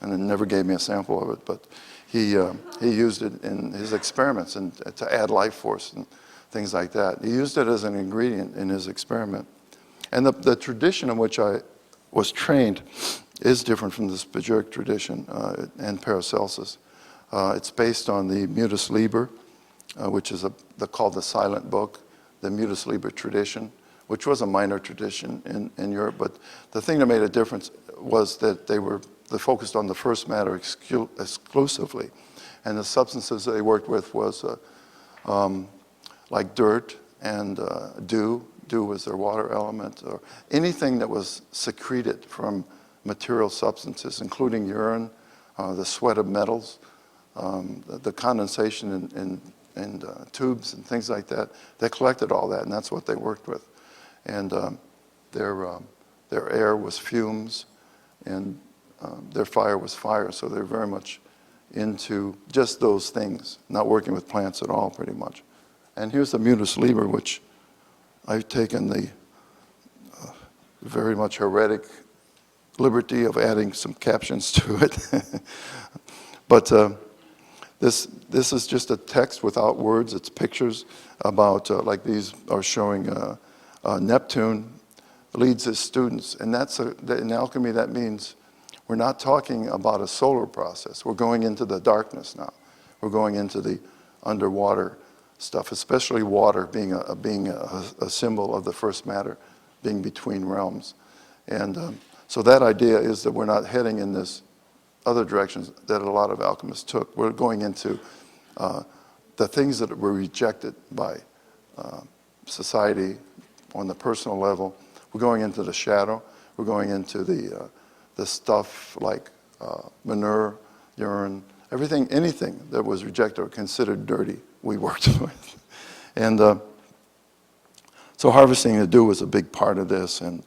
and then never gave me a sample of it, but he used it in his experiments and to add life force and things like that. He used it as an ingredient in his experiment. And the tradition in which I was trained is different from the spagyric tradition and Paracelsus. It's based on the Mutus Liber, which is called the Silent Book, the Mutus Liber tradition, which was a minor tradition in Europe. But the thing that made a difference was that they focused on the first matter exclusively. And the substances they worked with was like dirt and dew. Dew was their water element, or anything that was secreted from material substances, including urine, the sweat of metals, the condensation in tubes and things like that. They collected all that, and that's what they worked with. And their air was fumes, and their fire was fire. So they're very much into just those things, not working with plants at all, pretty much. And here's the Mutus Liber, which I've taken the very much heretic liberty of adding some captions to it. But this is just a text without words. It's pictures about, like these are showing Neptune leads his students. And in alchemy, that means we're not talking about a solar process. We're going into the darkness now. We're going into the underwater stuff, especially water being a symbol of the first matter, being between realms. And so that idea is that we're not heading in this other directions that a lot of alchemists took. We're going into the things that were rejected by society on the personal level. We're going into the shadow. We're going into the stuff like manure, urine, everything, anything that was rejected or considered dirty, we worked with. And so harvesting the dew was a big part of this, and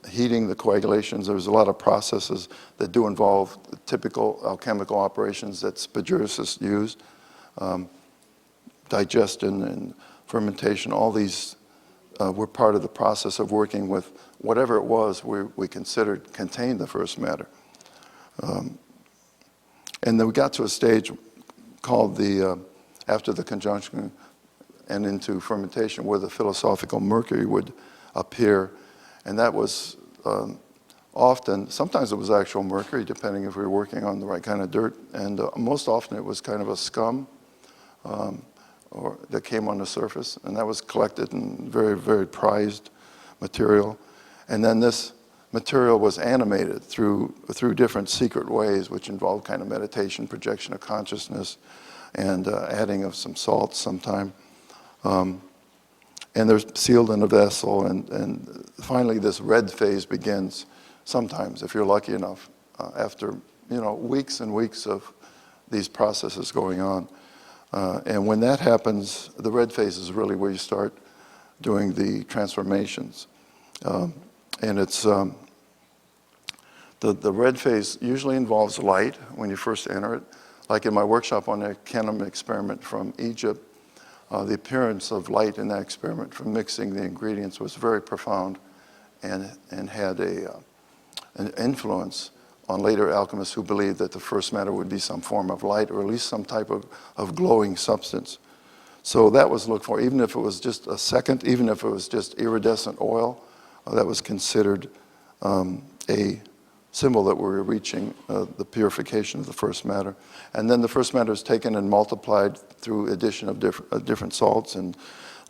heating the coagulations. There's a lot of processes that do involve the typical alchemical operations that spagyrists use. Digestion and fermentation, all these were part of the process of working with whatever it was we considered contained the first matter. And then we got to a stage called after the conjunction and into fermentation, where the philosophical mercury would appear. And that was often, sometimes it was actual mercury, depending if we were working on the right kind of dirt. And most often it was kind of a scum or that came on the surface. And that was collected in very, very prized material. And then this material was animated through different secret ways, which involved kind of meditation, projection of consciousness, and adding of some salts sometime. And they're sealed in a vessel, and finally this red phase begins sometimes, if you're lucky enough, after weeks and weeks of these processes going on. And when that happens, the red phase is really where you start doing the transformations. And it's the red phase usually involves light when you first enter it. Like in my workshop on the Canum experiment from Egypt, the appearance of light in that experiment from mixing the ingredients was very profound and had an influence on later alchemists who believed that the first matter would be some form of light, or at least some type of glowing substance. So that was looked for, even if it was just a second, even if it was just iridescent oil, that was considered a symbol that we were reaching the purification of the first matter. And then the first matter is taken and multiplied through addition of different salts and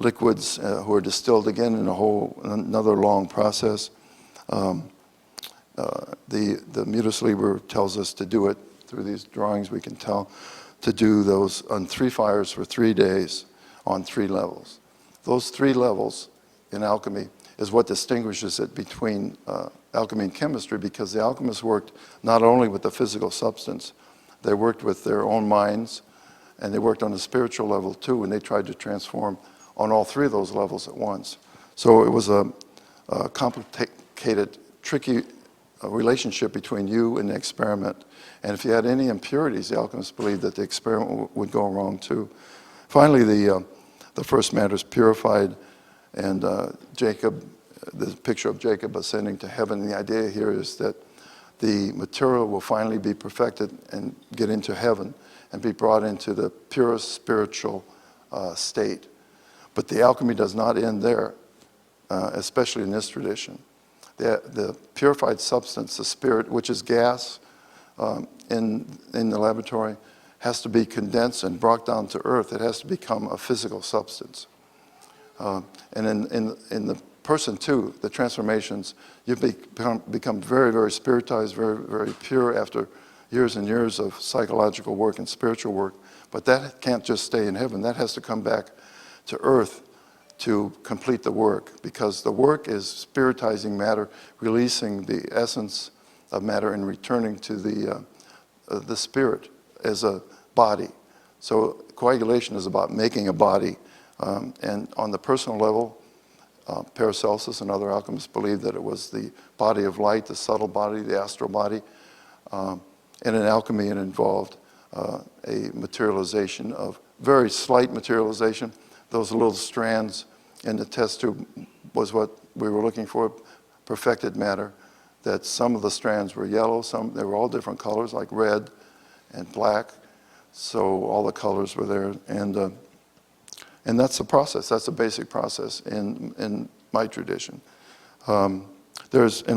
liquids who are distilled again in another long process. The Mutus Liber tells us to do it through these drawings. We can tell to do those on 3 fires for 3 days on 3 levels. Those 3 levels in alchemy is what distinguishes it between alchemy and chemistry, because the alchemists worked not only with the physical substance, they worked with their own minds, and they worked on a spiritual level too, and they tried to transform on all 3 of those levels at once. So it was a complicated, tricky relationship between you and the experiment. And if you had any impurities, the alchemists believed that the experiment would go wrong too. Finally, the first matter is purified, and Jacob, the picture of Jacob ascending to heaven. The idea here is that the material will finally be perfected and get into heaven and be brought into the purest spiritual state. But the alchemy does not end there, especially in this tradition. The purified substance, the spirit, which is gas in the laboratory, has to be condensed and brought down to earth. It has to become a physical substance. And in the person too, the transformations, you become very, very spiritized, very, very pure after years and years of psychological work and spiritual work. But that can't just stay in heaven. That has to come back to earth to complete the work, because the work is spiritizing matter, releasing the essence of matter and returning to the spirit as a body. So coagulation is about making a body. And on the personal level, Paracelsus and other alchemists believed that it was the body of light, the subtle body, the astral body. And in alchemy, it involved a materialization of very slight materialization. Those little strands in the test tube was what we were looking for, perfected matter. That some of the strands were yellow, they were all different colors, like red and black. So all the colors were there, and that's the process. That's the basic process in my tradition. In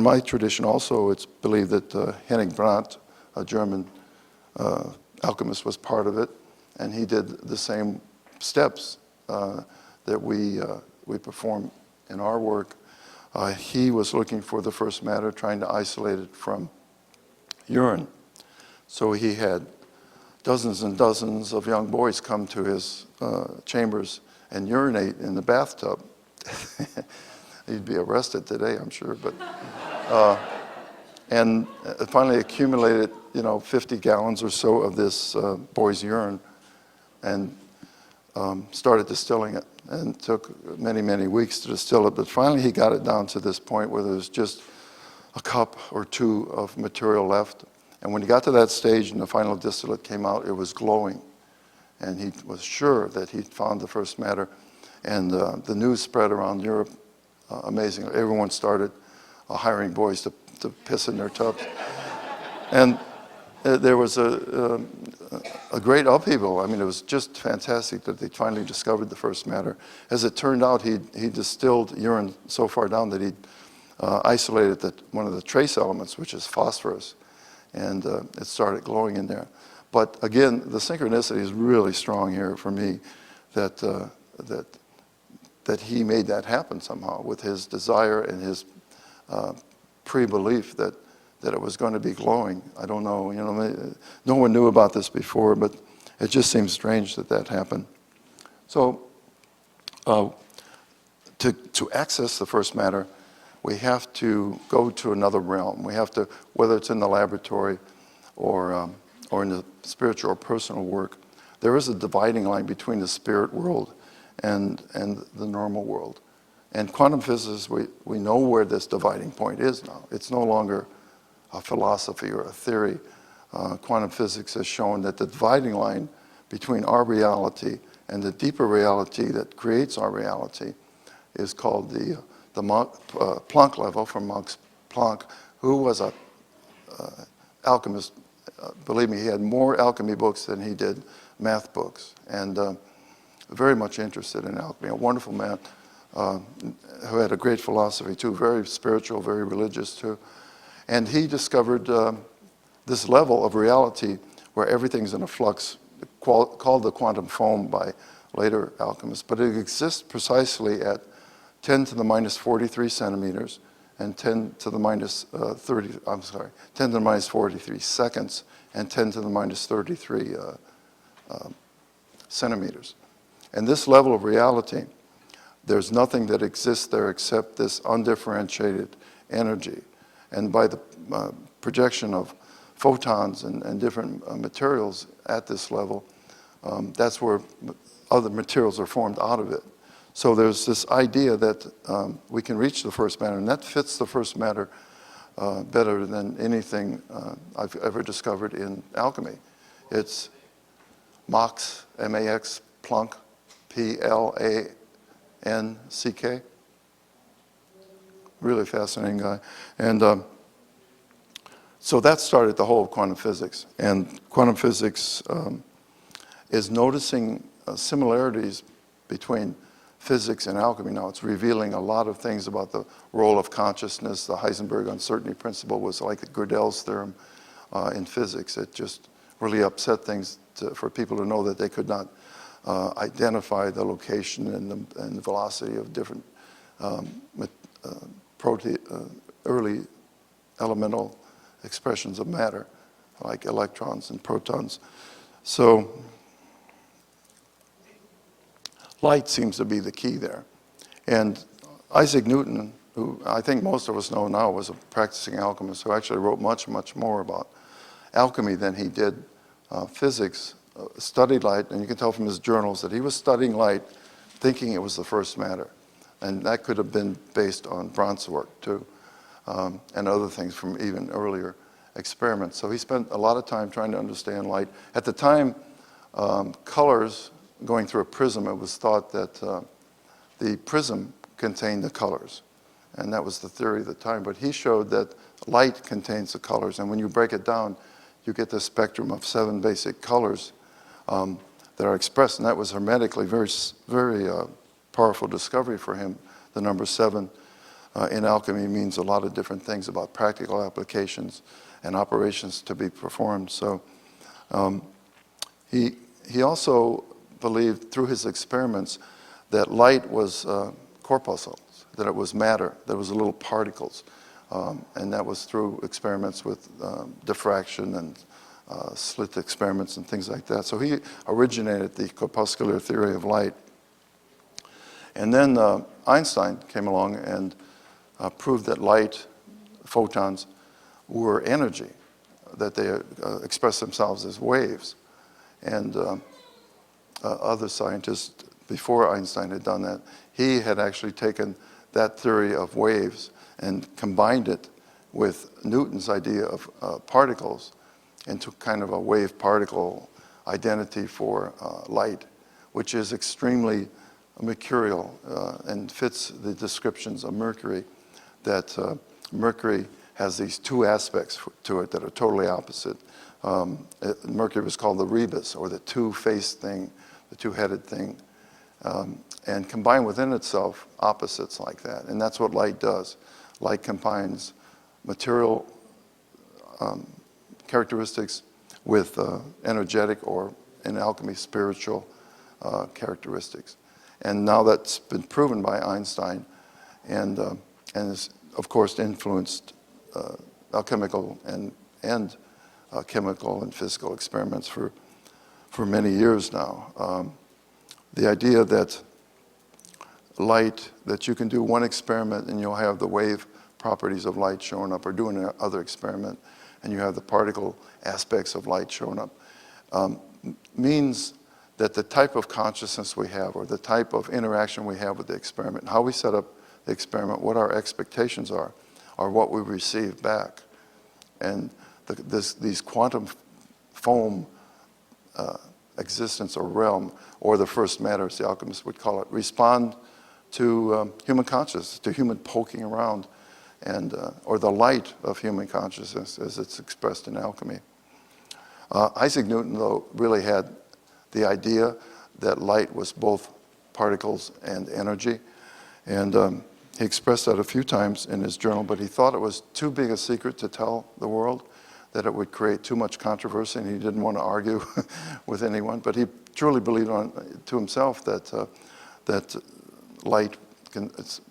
my tradition also, it's believed that Henning Brandt, a German alchemist, was part of it, and he did the same steps that we perform in our work. He was looking for the first matter, trying to isolate it from urine. So he had dozens and dozens of young boys come to his chambers and urinate in the bathtub. He'd be arrested today, I'm sure. But and finally accumulated, 50 gallons or so of this boy's urine, and started distilling it. And took many, many weeks to distill it. But finally he got it down to this point where there was just a cup or two of material left. And when he got to that stage and the final distillate came out, it was glowing. And he was sure that he'd found the first matter. And the news spread around Europe amazingly. Everyone started hiring boys to piss in their tubs. And there was a great upheaval. I mean, it was just fantastic that they finally discovered the first matter. As it turned out, he distilled urine so far down that he'd isolated one of the trace elements, which is phosphorus, and it started glowing in there. But again, the synchronicity is really strong here for me, that he made that happen somehow with his desire and his pre-belief that it was going to be glowing. I don't know, no one knew about this before, but it just seems strange that happened. So to access the first matter, we have to go to another realm. We have to, whether it's in the laboratory or in the spiritual or personal work, there is a dividing line between the spirit world and the normal world. And quantum physics, we know where this dividing point is now. It's no longer a philosophy or a theory. Quantum physics has shown that the dividing line between our reality and the deeper reality that creates our reality is called the Planck level, from Max Planck, who was an alchemist. Believe me, he had more alchemy books than he did math books, and very much interested in alchemy. A wonderful man who had a great philosophy too, very spiritual, very religious too. And he discovered this level of reality where everything's in a flux, called the quantum foam by later alchemists. But it exists precisely at 10 to the minus 43 centimeters and 10 to the minus 10 to the minus 43 seconds and 10 to the minus 33 centimeters. And this level of reality, there's nothing that exists there except this undifferentiated energy. And by the projection of photons and different materials at this level, that's where other materials are formed out of it. So there's this idea that we can reach the first matter, and that fits the first matter better than anything I've ever discovered in alchemy. It's Max, M-A-X, Planck, P-L-A-N-C-K. Really fascinating guy. And So that started the whole of quantum physics. And quantum physics is noticing similarities between physics and alchemy. Now it's revealing a lot of things about the role of consciousness. The Heisenberg uncertainty principle was like Gödel's theorem in physics. It just really upset things for people to know that they could not identify the location and the velocity of different early elemental expressions of matter, like electrons and protons. So light seems to be the key there. And Isaac Newton, who I think most of us know now, was a practicing alchemist who actually wrote much, much more about alchemy than he did physics, studied light, and you can tell from his journals that he was studying light thinking it was the first matter. And that could have been based on Brandt's work too, and other things from even earlier experiments. So he spent a lot of time trying to understand light. At the time, colors going through a prism, it was thought that the prism contained the colors. And that was the theory at the time. But he showed that light contains the colors. And when you break it down, you get the spectrum of 7 basic colors that are expressed. And that was hermetically very powerful discovery for him. The number 7 in alchemy means a lot of different things about practical applications and operations to be performed. So he also believed through his experiments that light was corpuscle, that it was matter, that it was little particles. And that was through experiments with diffraction and slit experiments and things like that. So he originated the corpuscular theory of light. And then Einstein came along and proved that light, photons, were energy, that they express themselves as waves. And other scientists before Einstein had done that, he had actually taken that theory of waves and combined it with Newton's idea of particles into kind of a wave-particle identity for light, which is extremely mercurial and fits the descriptions of Mercury, that Mercury has these 2 aspects to it that are totally opposite. Mercury was called the rebus, or the 2-faced thing, the 2-headed thing, and combine within itself opposites like that. And that's what light does. Light combines material characteristics with energetic, or in alchemy, spiritual characteristics. And now that's been proven by Einstein, and is, of course, influenced alchemical and chemical and physical experiments for many years now. The idea that light, that you can do one experiment and you'll have the wave properties of light showing up, or do another experiment and you have the particle aspects of light showing up, means that the type of consciousness we have, or the type of interaction we have with the experiment, how we set up the experiment, what our expectations are what we receive back. And these quantum foam existence or realm, or the first matter, as the alchemists would call it, respond to human consciousness, to human poking around, and or the light of human consciousness as it's expressed in alchemy. Isaac Newton, though, really had the idea that light was both particles and energy, and he expressed that a few times in his journal, but he thought it was too big a secret to tell the world, that it would create too much controversy, and he didn't want to argue with anyone. But he truly believed to himself that that light it's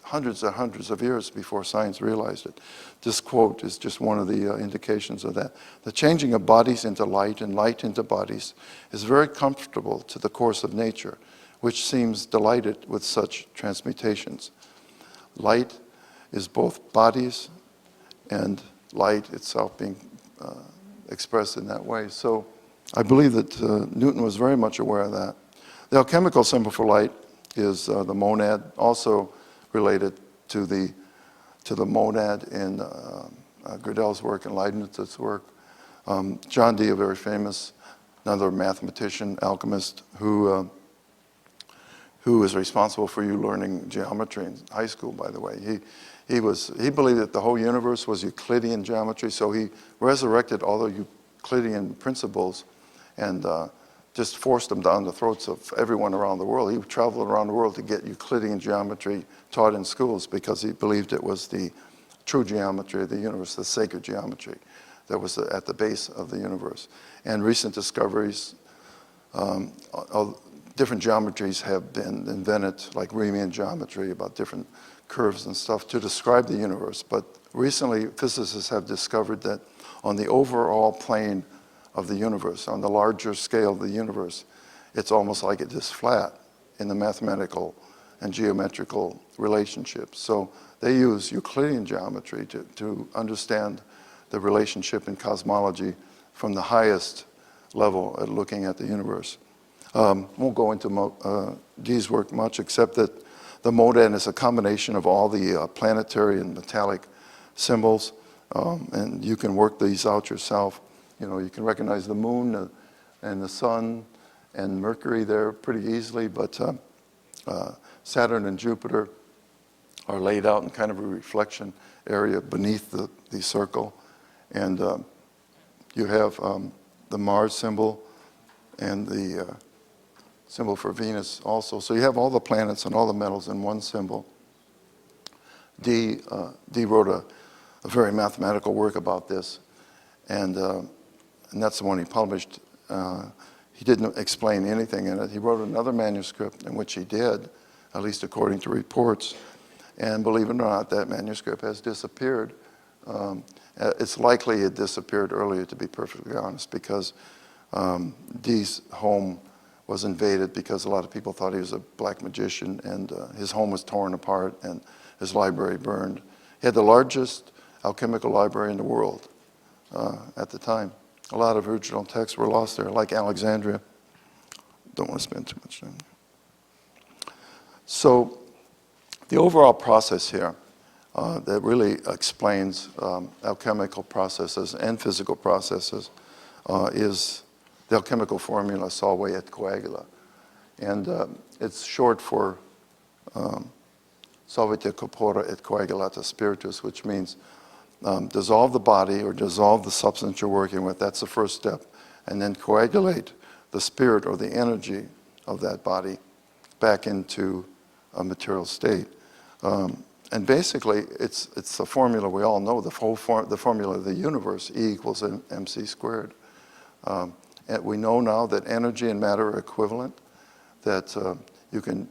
hundreds and hundreds of years before science realized it. This quote is just one of the indications of that. The changing of bodies into light and light into bodies is very comfortable to the course of nature, which seems delighted with such transmutations. Light is both bodies and light itself being expressed in that way. So I believe that Newton was very much aware of that. The alchemical symbol for light is the monad, also related to the monad in Gödel's work and Leibniz's work. John Dee, a very famous, another mathematician, alchemist, who who was responsible for you learning geometry in high school, by the way. He believed that the whole universe was Euclidean geometry, so he resurrected all the Euclidean principles and just forced them down the throats of everyone around the world. He traveled around the world to get Euclidean geometry taught in schools because he believed it was the true geometry of the universe, the sacred geometry that was at the base of the universe. And recent discoveries, different geometries have been invented, like Riemann geometry, about different curves and stuff to describe the universe. But recently, physicists have discovered that on the overall plane of the universe, on the larger scale of the universe, it's almost like it is flat in the mathematical and geometrical relationships. So they use Euclidean geometry to understand the relationship in cosmology from the highest level at looking at the universe. Won't go into Dee's work much, except that the modad is a combination of all the planetary and metallic symbols, and you can work these out yourself. You know, you can recognize the moon and the sun and Mercury there pretty easily, but Saturn and Jupiter are laid out in kind of a reflection area beneath the circle. And you have the Mars symbol and the symbol for Venus also. So you have all the planets and all the metals in one symbol. Dee wrote a very mathematical work about this, and that's the one he published. He didn't explain anything in it. He wrote another manuscript in which he did, at least according to reports. And believe it or not, that manuscript has disappeared. It's likely it disappeared earlier, to be perfectly honest, because Dee's home was invaded because a lot of people thought he was a black magician, and his home was torn apart and his library burned. He had the largest alchemical library in the world at the time. A lot of original texts were lost there, like Alexandria. Don't want to spend too much time. So the overall process here that really explains alchemical processes and physical processes is the alchemical formula solve et coagula. And it's short for solvete corpora et coagulata spiritus, which means dissolve the body or dissolve the substance you're working with. That's the first step. And then coagulate the spirit or the energy of that body back into a material state. And basically, it's the formula we all know, the formula of the universe, E equals mc squared. And we know now that energy and matter are equivalent, that you can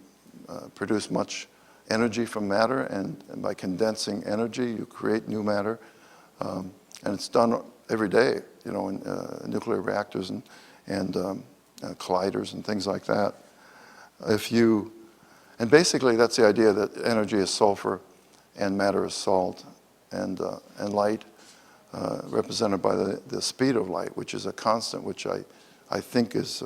produce much energy from matter, and by condensing energy, you create new matter. And it's done every day, you know, in nuclear reactors and colliders and things like that. And basically, that's the idea that energy is sulfur and matter is salt, and light, represented by the speed of light, which is a constant, which I think is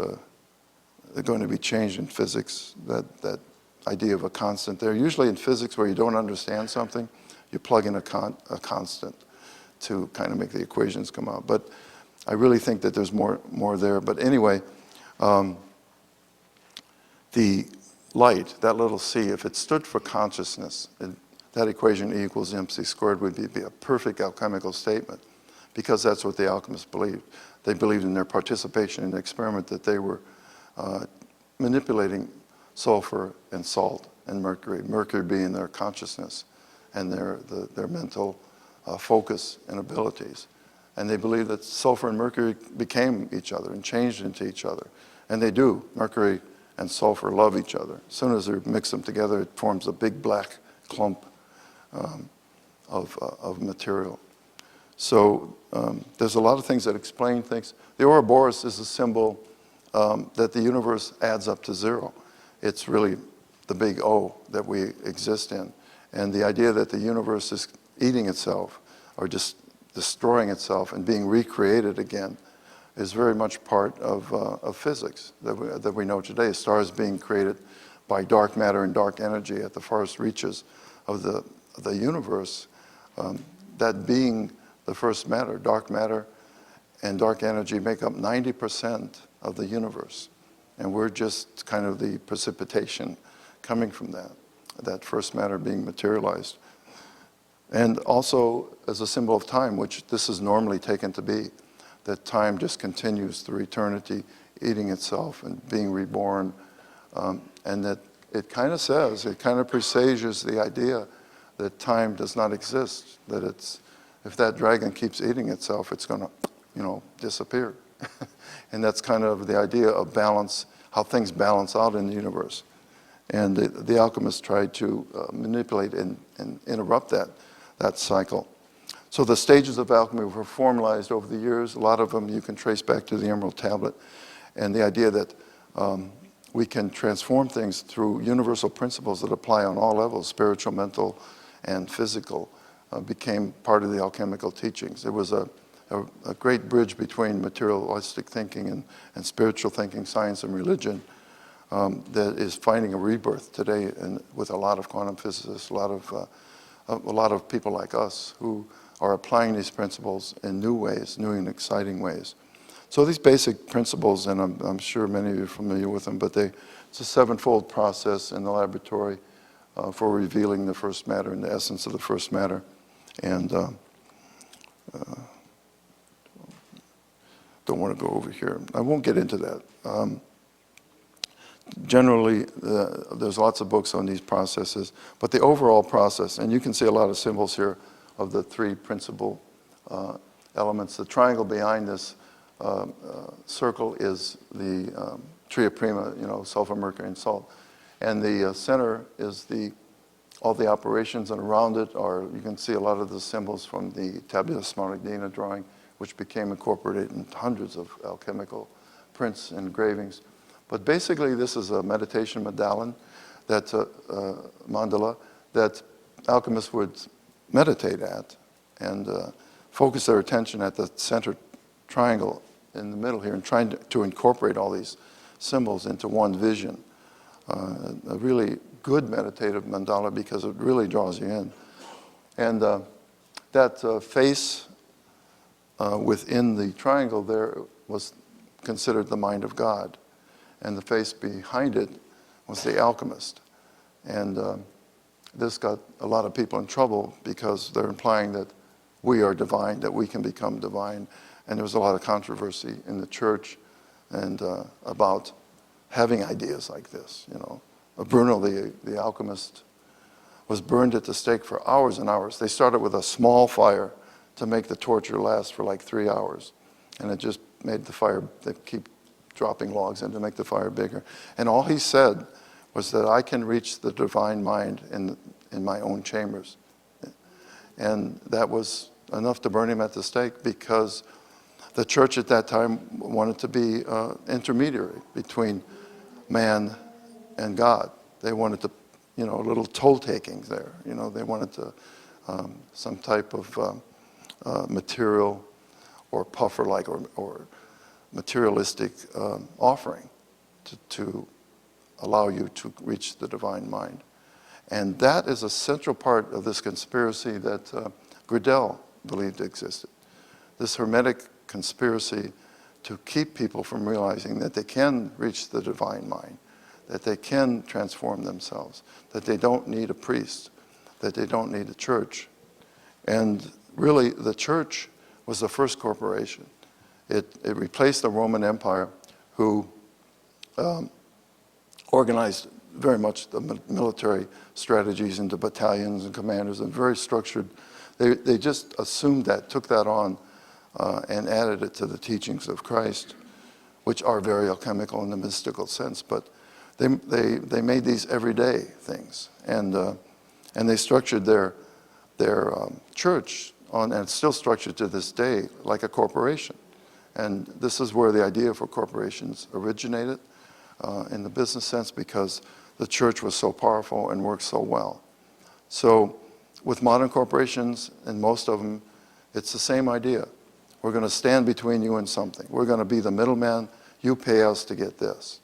going to be changed in physics, that idea of a constant there. Usually in physics, where you don't understand something, you plug in a constant to kind of make the equations come out. But I really think that there's more there. But anyway, the light, that little c, if it stood for consciousness, that equation E equals mc squared would be a perfect alchemical statement, because that's what the alchemists believed. They believed in their participation in the experiment that they were manipulating sulfur and salt and mercury being their consciousness and their mental focus and abilities. And they believed that sulfur and mercury became each other and changed into each other. And they do. Mercury and sulfur love each other. As soon as they mix them together, it forms a big black clump of material. So there's a lot of things that explain things. The Ouroboros is a symbol that the universe adds up to zero. It's really the big O that we exist in. And the idea that the universe is eating itself or just destroying itself and being recreated again is very much part of physics that we know today. Stars being created by dark matter and dark energy at the farthest reaches of the universe, that being the first matter and dark energy make up 90% of the universe. And we're just kind of the precipitation coming from that first matter being materialized. And also as a symbol of time, which this is normally taken to be, that time just continues through eternity, eating itself and being reborn, and that it kind of says, it kind of presages the idea that time does not exist, that if that dragon keeps eating itself, it's going to, disappear. And that's kind of the idea of balance, how things balance out in the universe. And the alchemists tried to manipulate and interrupt that cycle. So the stages of alchemy were formalized over the years. A lot of them you can trace back to the Emerald Tablet. And the idea that we can transform things through universal principles that apply on all levels, spiritual, mental, and physical, became part of the alchemical teachings. It was a great bridge between materialistic thinking and spiritual thinking, science and religion, that is finding a rebirth today, and with a lot of quantum physicists, a lot of people like us who are applying these principles in new ways, new and exciting ways. So these basic principles, and I'm sure many of you are familiar with them, but it's a sevenfold process in the laboratory for revealing the first matter and the essence of the first matter. And don't want to go over here. I won't get into that. Generally, there's lots of books on these processes, but the overall process, and you can see a lot of symbols here of the three principal elements. The triangle behind this circle is the tria prima, sulfur, mercury, and salt. And the center is all the operations, and around it you can see a lot of the symbols from the Tabula Smaragdina drawing, which became incorporated in hundreds of alchemical prints and engravings. But basically, this is a meditation mandala that alchemists would meditate at and focus their attention at the center triangle in the middle here and trying to incorporate all these symbols into one vision. A really good meditative mandala because it really draws you in. And that face within the triangle there was considered the mind of God. And the face behind it was the alchemist. And this got a lot of people in trouble because they're implying that we are divine, that we can become divine. And there was a lot of controversy in the church and about having ideas like this. Bruno, the alchemist, was burned at the stake for hours and hours. They started with a small fire to make the torture last for like 3 hours. And it just made the fire, they keep dropping logs in to make the fire bigger. And all he said was that I can reach the divine mind in my own chambers. And that was enough to burn him at the stake because the church at that time wanted to be intermediary between man and God. They wanted to, little toll takings there. They wanted to, some type of material or puffer-like or materialistic offering to allow you to reach the divine mind. And that is a central part of this conspiracy that Gödel believed existed. This hermetic conspiracy to keep people from realizing that they can reach the divine mind, that they can transform themselves, that they don't need a priest, that they don't need a church. And really, the church was the first corporation. It replaced the Roman Empire, who organized very much the military strategies into battalions and commanders and very structured. They just assumed that, took that on, and added it to the teachings of Christ, which are very alchemical in the mystical sense. But they made these everyday things, and they structured their church on, and it's still structured to this day, like a corporation. And this is where the idea for corporations originated in the business sense, because the church was so powerful and worked so well. So with modern corporations, and most of them, it's the same idea. We're going to stand between you and something. We're going to be the middleman. You pay us to get this.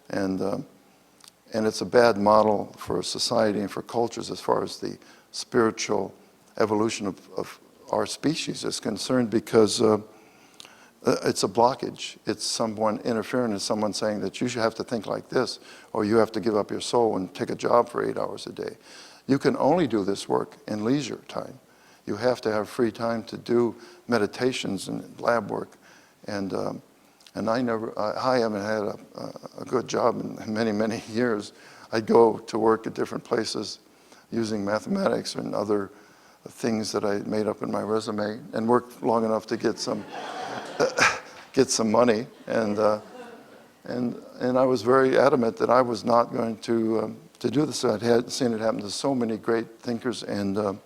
And it's a bad model for society and for cultures as far as the spiritual evolution of our species is concerned, because it's a blockage. It's someone interfering, it's someone saying that you should have to think like this, or you have to give up your soul and take a job for 8 hours a day. You can only do this work in leisure time. You have to have free time to do meditations and lab work. And I haven't had a good job in many, many years. I'd go to work at different places using mathematics and other things that I made up in my resume, and work long enough to get some money. And I was very adamant that I was not going to do this. I had seen it happen to so many great thinkers and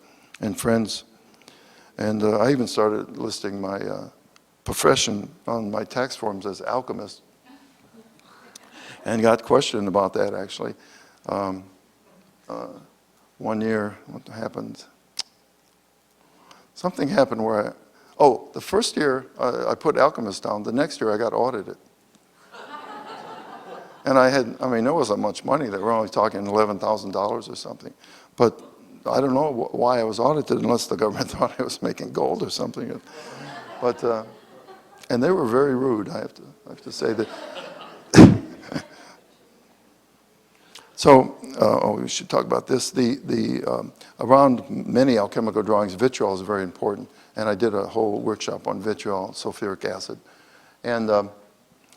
friends. And I even started listing my profession on my tax forms as alchemist, and got questioned about that, actually. One year, what happened? Something happened where the first year I put alchemist down. The next year I got audited. And there wasn't much money. They were only talking $11,000 or something. But I don't know why I was audited, unless the government thought I was making gold or something. But, and they were very rude, I have to say that. So, we should talk about this. Around many alchemical drawings, vitriol is very important. And I did a whole workshop on vitriol, sulfuric acid. And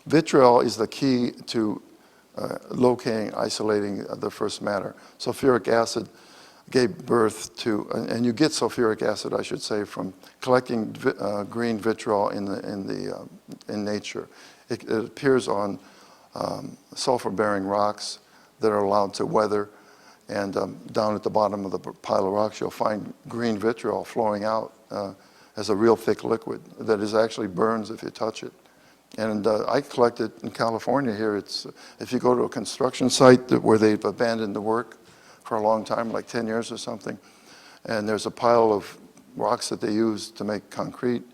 vitriol is the key to locating, isolating the first matter. Sulfuric acid gave birth to, and you get sulfuric acid, I should say, from collecting green vitriol in nature. It appears on sulfur-bearing rocks that are allowed to weather, and down at the bottom of the pile of rocks, you'll find green vitriol flowing out as a real thick liquid that actually burns if you touch it. And I collect it in California here. If you go to a construction site where they've abandoned the work for a long time, like 10 years or something, and there's a pile of rocks that they use to make concrete,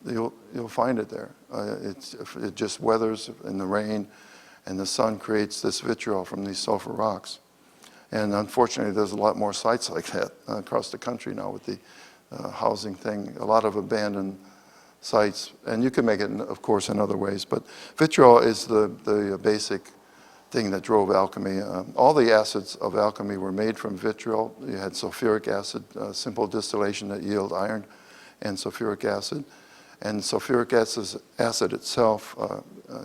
you'll find it there. It just weathers in the rain, and the sun creates this vitriol from these sulfur rocks. And unfortunately, there's a lot more sites like that across the country now with the housing thing, a lot of abandoned sites. And you can make it, of course, in other ways. But vitriol is the basic thing that drove alchemy. All the acids of alchemy were made from vitriol. You had sulfuric acid, simple distillation that yield iron, and sulfuric acid. And sulfuric acid itself,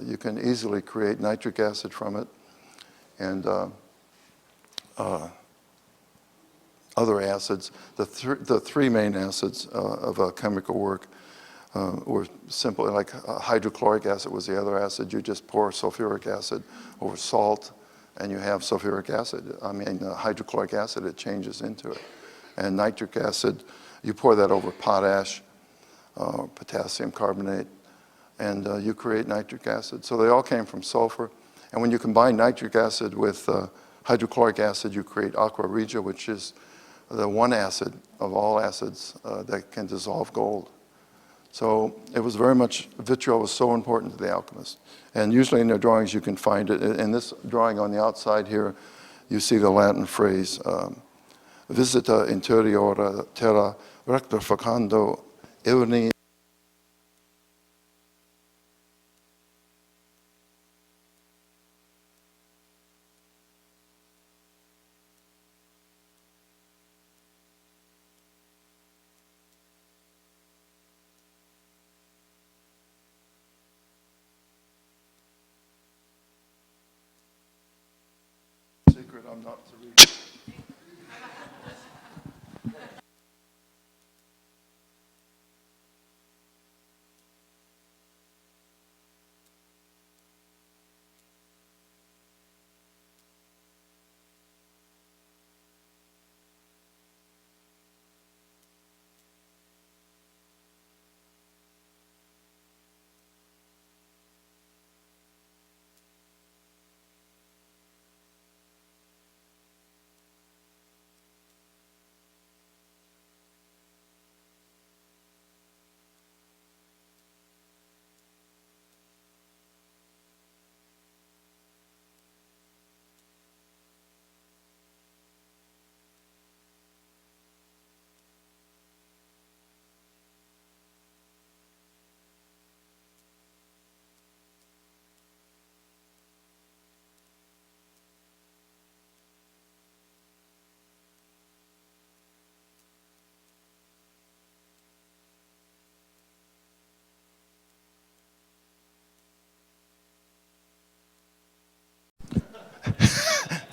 you can easily create nitric acid from it, and other acids. The three main acids of chemical work were simply like hydrochloric acid was the other acid. You just pour sulfuric acid over salt, and you have sulfuric acid. Hydrochloric acid, it changes into it. And nitric acid, you pour that over potash, potassium carbonate, and you create nitric acid. So they all came from sulfur. And when you combine nitric acid with hydrochloric acid, you create aqua regia, which is the one acid of all acids that can dissolve gold. So it was very much, vitriol was so important to the alchemist. And usually in their drawings you can find it. In this drawing on the outside here, you see the Latin phrase, visita interiora terra recta facando euni. I'm not to read.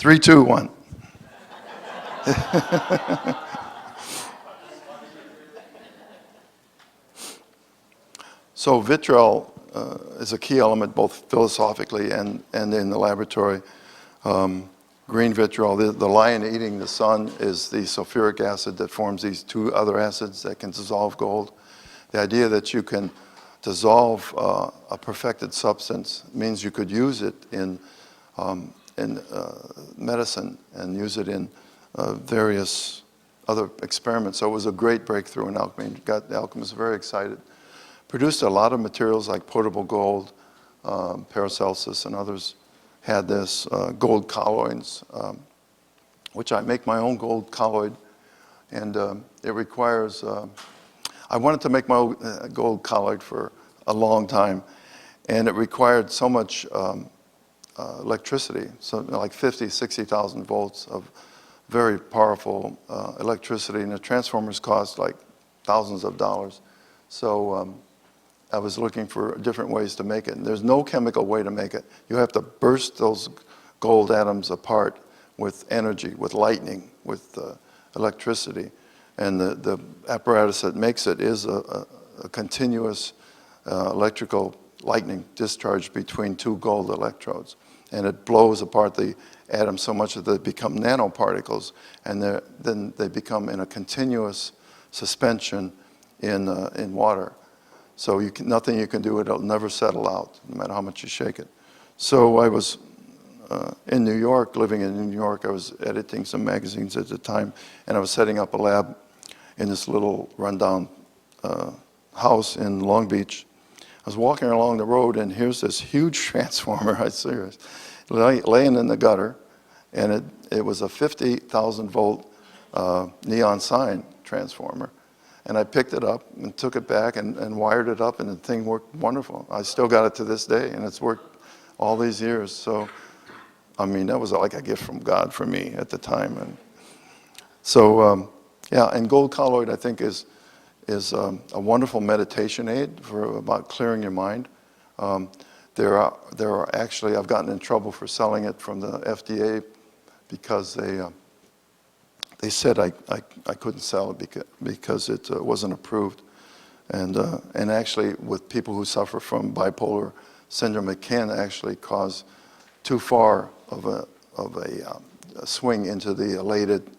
3, 2, 1. So vitriol is a key element both philosophically and in the laboratory. Green vitriol, the lion eating the sun, is the sulfuric acid that forms these two other acids that can dissolve gold. The idea that you can dissolve a perfected substance means you could use it in medicine and use it in various other experiments. So it was a great breakthrough in alchemy and got the alchemists very excited. Produced a lot of materials like potable gold, Paracelsus and others had this, gold colloids, which I make my own gold colloid, and it requires, I wanted to make my own gold colloid for a long time, and it required so much electricity, so like 50, 60,000 volts of very powerful electricity, and the transformers cost like thousands of dollars. So I was looking for different ways to make it. And there's no chemical way to make it. You have to burst those gold atoms apart with energy, with lightning, with electricity. And the apparatus that makes it is a continuous electrical lightning discharge between two gold electrodes. And it blows apart the atoms so much that they become nanoparticles, and then they become in a continuous suspension in water. So nothing you can do, it'll never settle out, no matter how much you shake it. So I was in New York, living in New York. I was editing some magazines at the time, and I was setting up a lab in this little rundown house in Long Beach. I was walking along the road, and here's this huge transformer, I serious, laying in the gutter, and it was a 50,000 volt neon sign transformer. And I picked it up and took it back and wired it up, and the thing worked wonderful. I still got it to this day, and it's worked all these years. So, I mean, that was like a gift from God for me at the time. And so, yeah, and gold colloid, I think, is a wonderful meditation aid for about clearing your mind. There are actually, I've gotten in trouble for selling it from the FDA because they said I couldn't sell it because it wasn't approved. And actually, with people who suffer from bipolar syndrome, it can actually cause too far of a swing into the elated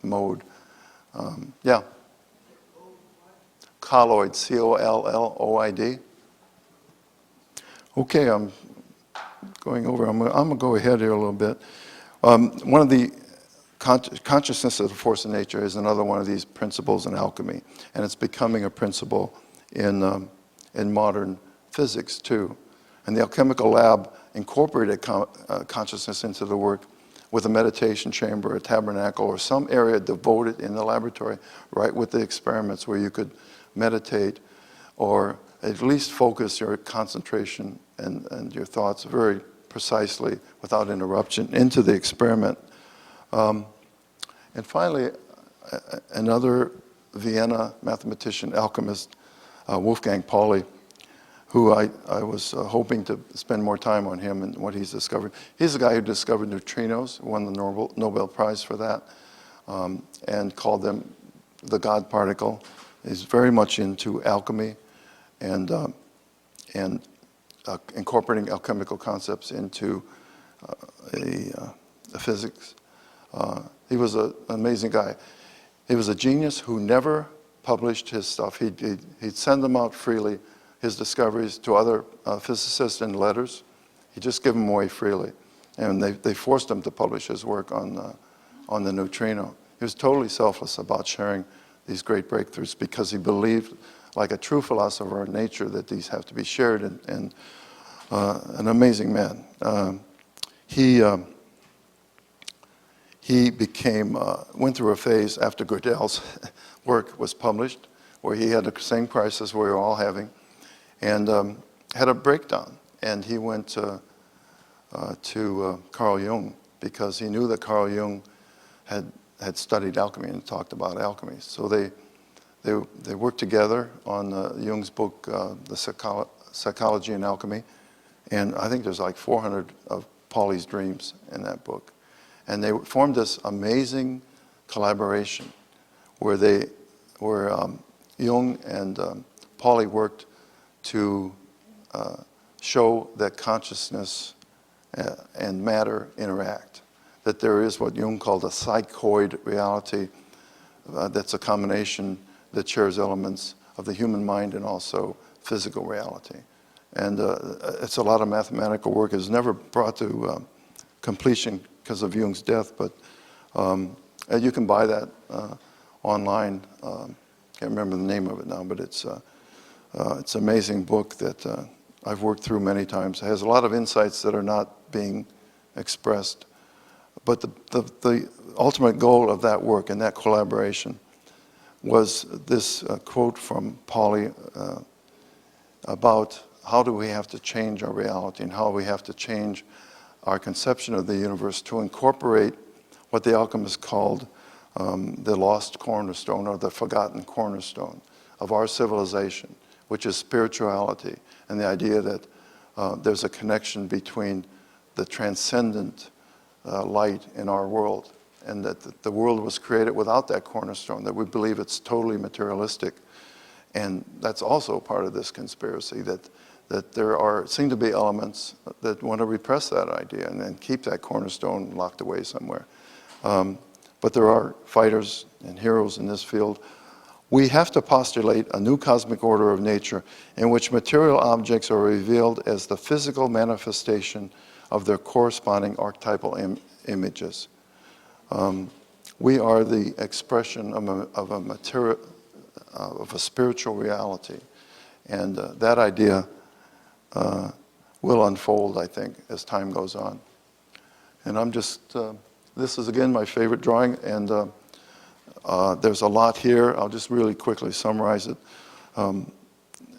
mode. Yeah. Colloid, C-O-L-L-O-I-D. Okay, I'm going over. I'm going to go ahead here a little bit. One of the consciousness of the force of nature is another one of these principles in alchemy, and it's becoming a principle in modern physics too. And the alchemical lab incorporated consciousness into the work with a meditation chamber, a tabernacle, or some area devoted in the laboratory, right with the experiments where you could meditate or at least focus your concentration and your thoughts very precisely without interruption into the experiment. And finally, another Vienna mathematician, alchemist, Wolfgang Pauli, who I was hoping to spend more time on him and what he's discovered. He's the guy who discovered neutrinos, won the Nobel Prize for that, and called them the God particle. He's very much into alchemy and incorporating alchemical concepts into the physics. He was an amazing guy. He was a genius who never published his stuff. He'd send them out freely, his discoveries, to other physicists in letters. He'd just give them away freely. And they forced him to publish his work on the neutrino. He was totally selfless about sharing these great breakthroughs because he believed, like a true philosopher of nature, that these have to be shared, and an amazing man. He went through a phase after Gödel's work was published where he had the same crisis we were all having and had a breakdown. And he went to Carl Jung because he knew that Carl Jung had studied alchemy and talked about alchemy. So they worked together on Jung's book, The Psychology and Alchemy. And I think there's like 400 of Pauli's dreams in that book. And they formed this amazing collaboration where Jung and Pauli worked to show that consciousness and matter interact, that there is what Jung called a psychoid reality that's a combination that shares elements of the human mind and also physical reality. And it's a lot of mathematical work. It's never brought to completion because of Jung's death, but you can buy that online. Can't remember the name of it now, but it's an amazing book that I've worked through many times. It has a lot of insights that are not being expressed. But the ultimate goal of that work and that collaboration was this quote from Pauli about how do we have to change our reality and how we have to change our conception of the universe to incorporate what the alchemists called the lost cornerstone or the forgotten cornerstone of our civilization, which is spirituality and the idea that there's a connection between the transcendent light in our world and that the world was created without that cornerstone, that we believe it's totally materialistic. And that's also part of this conspiracy, that there seem to be elements that want to repress that idea and then keep that cornerstone locked away somewhere. But there are fighters and heroes in this field. We have to postulate a new cosmic order of nature in which material objects are revealed as the physical manifestation of their corresponding archetypal images. We are the expression of a spiritual reality, and that idea will unfold, I think, as time goes on. And I'm just, this is again my favorite drawing, and there's a lot here. I'll just really quickly summarize it.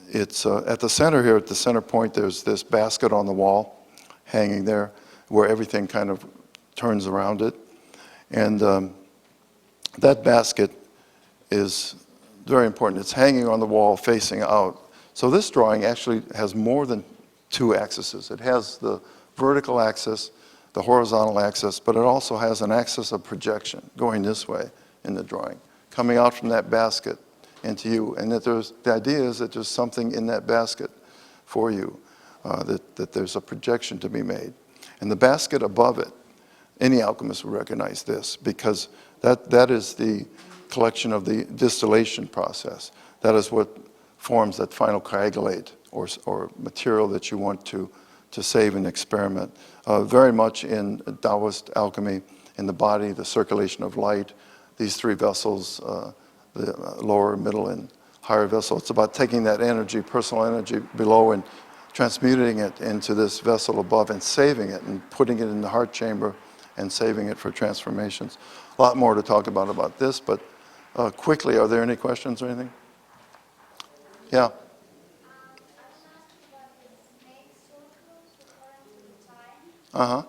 It's at the center here, at the center point, there's this basket on the wall hanging there where everything kind of turns around it. And that basket is very important. It's hanging on the wall facing out. So this drawing actually has more than two axes. It has the vertical axis, the horizontal axis, but it also has an axis of projection going this way in the drawing, coming out from that basket into you. And that the idea is that there's something in that basket for you, that there's a projection to be made. And the basket above it, any alchemist will recognize this, because that is the collection of the distillation process. That is what forms that final coagulate or material that you want to save and experiment. Very much in Taoist alchemy, in the body, the circulation of light, these three vessels, the lower, middle, and higher vessel. It's about taking that energy, personal energy below, and transmuting it into this vessel above and saving it and putting it in the heart chamber and saving it for transformations. A lot more to talk about this, but quickly, are there any questions or anything? Yeah. Uh-huh.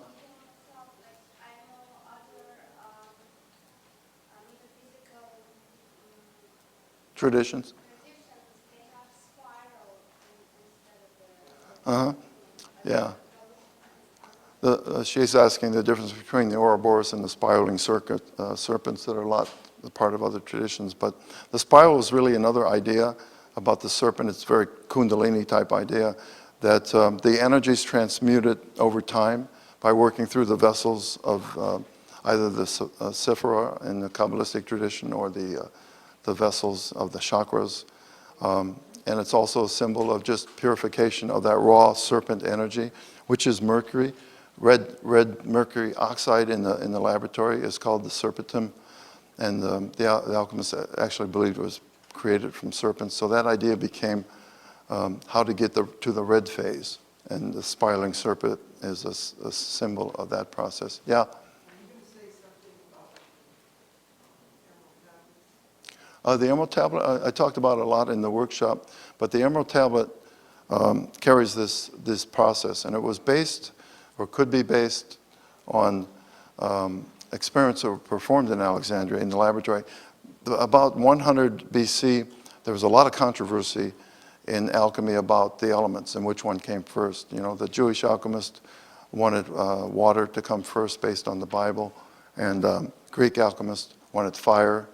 Traditions. Uh-huh. Yeah. She's asking the difference between the Ouroboros and the spiraling serpents that are a lot part of other traditions. But the spiral is really another idea about the serpent. It's a very Kundalini type idea that the energy is transmuted over time by working through the vessels of either the Sephira in the Kabbalistic tradition or the vessels of the chakras. And it's also a symbol of just purification of that raw serpent energy, which is mercury. Red mercury oxide in the laboratory is called the serpentum. And the alchemists actually believed it was created from serpents. So that idea became how to get to the red phase. And the spiraling serpent is a symbol of that process. Yeah? The emerald tablet, I talked about it a lot in the workshop, but the emerald tablet carries this process, and it was based, or could be based, on experiments that were performed in Alexandria in the laboratory. About 100 BC, there was a lot of controversy in alchemy about the elements and which one came first. You know, the Jewish alchemist wanted water to come first based on the Bible. And Greek alchemists wanted fire,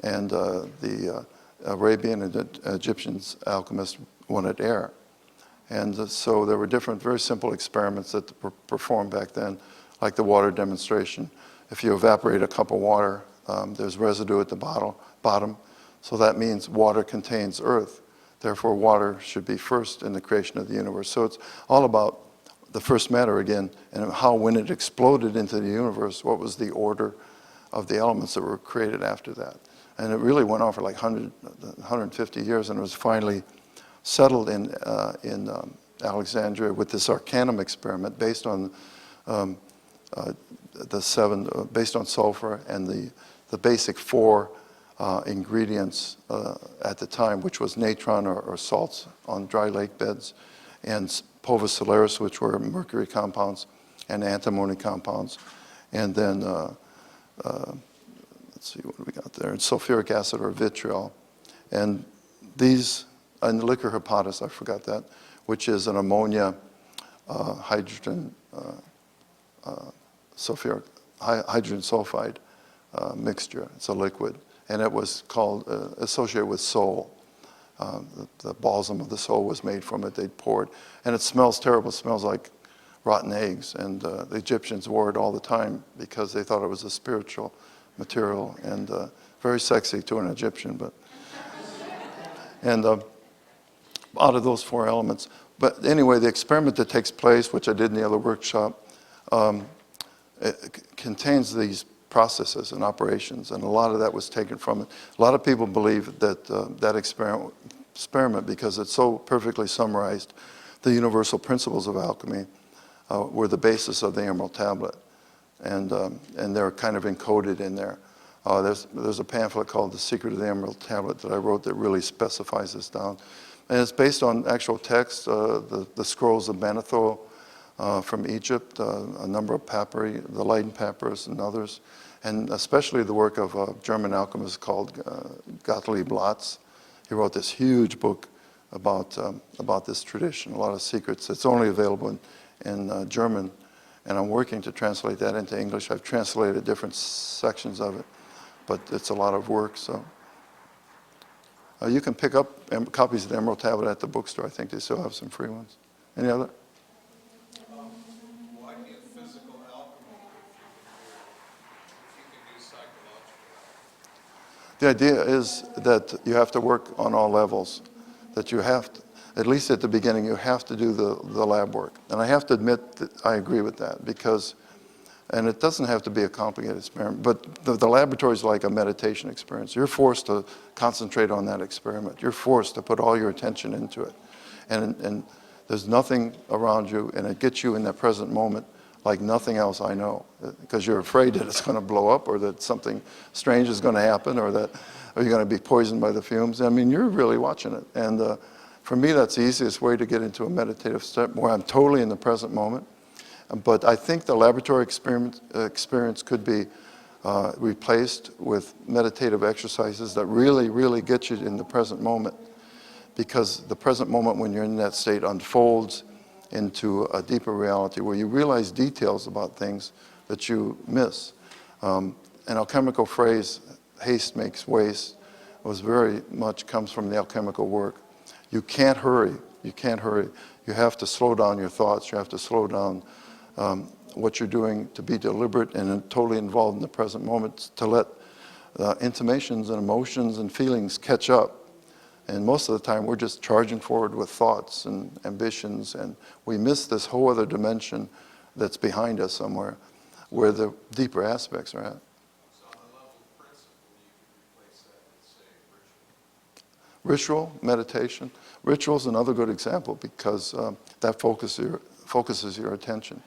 and the Arabian and Egyptian alchemists wanted air. And so there were different, very simple experiments that were performed back then, like the water demonstration. If you evaporate a cup of water, there's residue at the bottom, so that means water contains earth. Therefore, water should be first in the creation of the universe. So it's all about the first matter again, and how when it exploded into the universe, what was the order of the elements that were created after that. And it really went on for like 150 years, and it was finally settled in Alexandria with this Arcanum experiment based on based on sulfur and the basic four ingredients at the time, which was natron or salts on dry lake beds, and Pova Solaris, which were mercury compounds, and antimony compounds, and then let's see what we got there, and sulfuric acid or vitriol, and these. And the liquor hepatis, I forgot that, which is an ammonia, hydrogen, hydrogen sulfide mixture. It's a liquid, and it was called associated with soul. The balsam of the soul was made from it. They'd pour it, and it smells terrible. It smells like rotten eggs, and the Egyptians wore it all the time because they thought it was a spiritual material and very sexy to an Egyptian, but and. Out of those four elements. But anyway, the experiment that takes place, which I did in the other workshop, it contains these processes and operations, and a lot of that was taken from it. A lot of people believe that that experiment, because it's so perfectly summarized, the universal principles of alchemy were the basis of the Emerald Tablet, and they're kind of encoded in there. There's a pamphlet called The Secret of the Emerald Tablet that I wrote that really specifies this down. And it's based on actual text, the scrolls of Manetho from Egypt, a number of papyri, the Leiden papyrus and others, and especially the work of a German alchemist called Gottlieb Lotz. He wrote this huge book about this tradition, a lot of secrets. It's only available in German, and I'm working to translate that into English. I've translated different sections of it, but it's a lot of work, so. You can pick up copies of the Emerald Tablet at the bookstore. I think they still have some free ones. Any other? Why do physical alchemy if you can do psychological? The idea is that you have to work on all levels. That you have to, at least at the beginning, you have to do the lab work. And I have to admit that I agree with that because, and it doesn't have to be a complicated experiment, but the laboratory is like a meditation experience. You're forced to concentrate on that experiment. You're forced to put all your attention into it. And there's nothing around you, and it gets you in that present moment like nothing else I know, because you're afraid that it's going to blow up or that something strange is going to happen or you're going to be poisoned by the fumes. I mean, you're really watching it. And for me, that's the easiest way to get into a meditative step where I'm totally in the present moment. But I think the laboratory experience could be replaced with meditative exercises that really, really get you in the present moment. Because the present moment when you're in that state unfolds into a deeper reality where you realize details about things that you miss. An alchemical phrase, haste makes waste, was very much comes from the alchemical work. You can't hurry. You can't hurry. You have to slow down your thoughts. You have to slow down what you're doing, to be deliberate and totally involved in the present moment, to let intimations and emotions and feelings catch up. And most of the time we're just charging forward with thoughts and ambitions, and we miss this whole other dimension that's behind us somewhere where the deeper aspects are at. So on the level of principle, you could replace that with, say, ritual. Ritual, meditation. Ritual is another good example because that focuses your attention.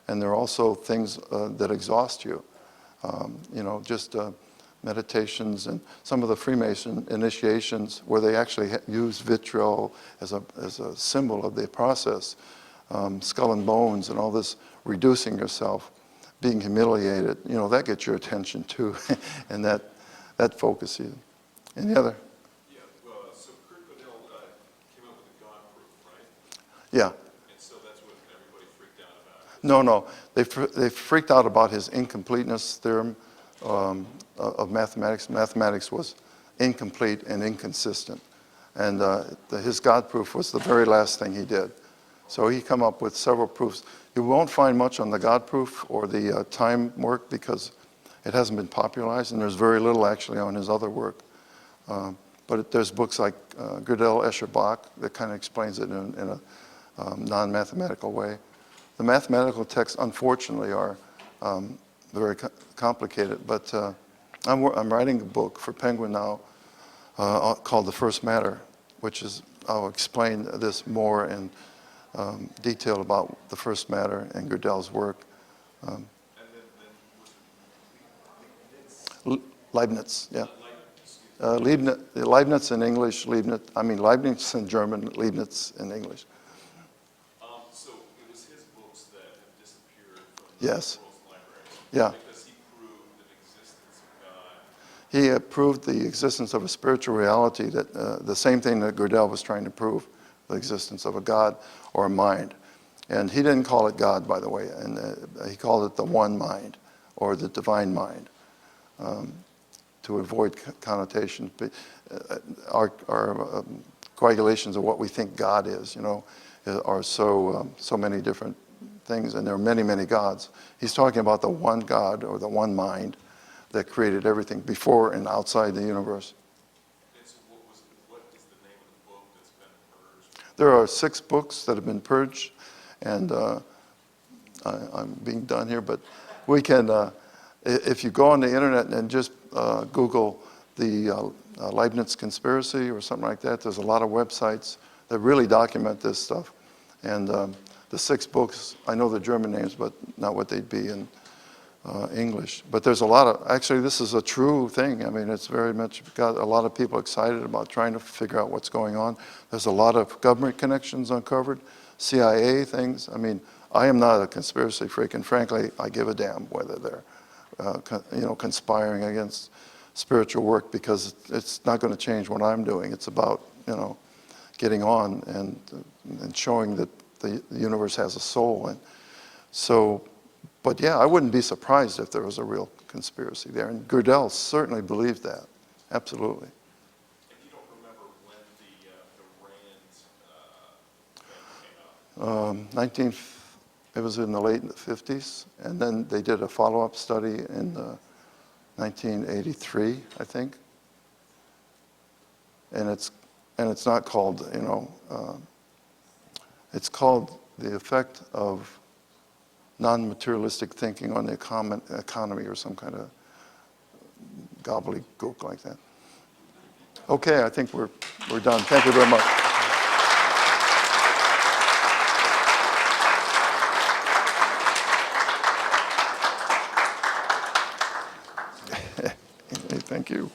And there are also things that exhaust you. Just meditations and some of the Freemason initiations where they actually use vitriol as a symbol of the process. Skull and bones and all this, reducing yourself, being humiliated, that gets your attention too. And that focuses you. Any other? Yeah, well, so Kurt Gödel came up with the God proof, right? Yeah. And so that's what everybody freaked out about. No. They freaked out about his incompleteness theorem of mathematics. Mathematics was incomplete and inconsistent. And his God proof was the very last thing he did. So he come up with several proofs. You won't find much on the God proof or the time work because it hasn't been popularized, and there's very little actually on his other work. But there's books like Gödel, Escher, Bach that kind of explains it in a non-mathematical way. The mathematical texts, unfortunately, are very complicated, but I'm writing a book for Penguin now called The First Matter, which is, I'll explain this more in detail about the first matter and Gödel's work. Leibniz, yeah. Leibniz in English, Leibniz in German, Leibniz in English. So it was his books that have disappeared from the Yes. world's library. Yeah. Because he proved the existence of God. He proved the existence of a spiritual reality, that the same thing that Gödel was trying to prove, the existence of a God or a mind. And he didn't call it God, by the way, and he called it the one mind or the divine mind. To avoid connotations. But, our coagulations of what we think God is, are so many different things, and there are many, many gods. He's talking about the one God or the one mind that created everything before and outside the universe. And so what is the name of the book that's been purged? There are 6 books that have been purged, and I'm being done here, but we can, if you go on the internet and just Google the Leibniz conspiracy or something like that, there's a lot of websites that really document this stuff. And the 6 books, I know the German names, but not what they'd be in English. But there's a lot of, actually this is a true thing. I mean, it's very much got a lot of people excited about trying to figure out what's going on. There's a lot of government connections uncovered, CIA things. I mean, I am not a conspiracy freak, and frankly, I give a damn whether they're conspiring against spiritual work, because it's not going to change what I'm doing. It's about, getting on and showing that the universe has a soul. And so, but yeah, I wouldn't be surprised if there was a real conspiracy there. And Gödel certainly believed that. Absolutely. And you don't remember when the Rand came out? It was in the late 50s, and then they did a follow-up study in 1983, I think. And it's not called, it's called The Effect of Non-Materialistic Thinking on the Economy, or some kind of gobbledygook like that. Okay, I think we're done. Thank you very much. Thank you.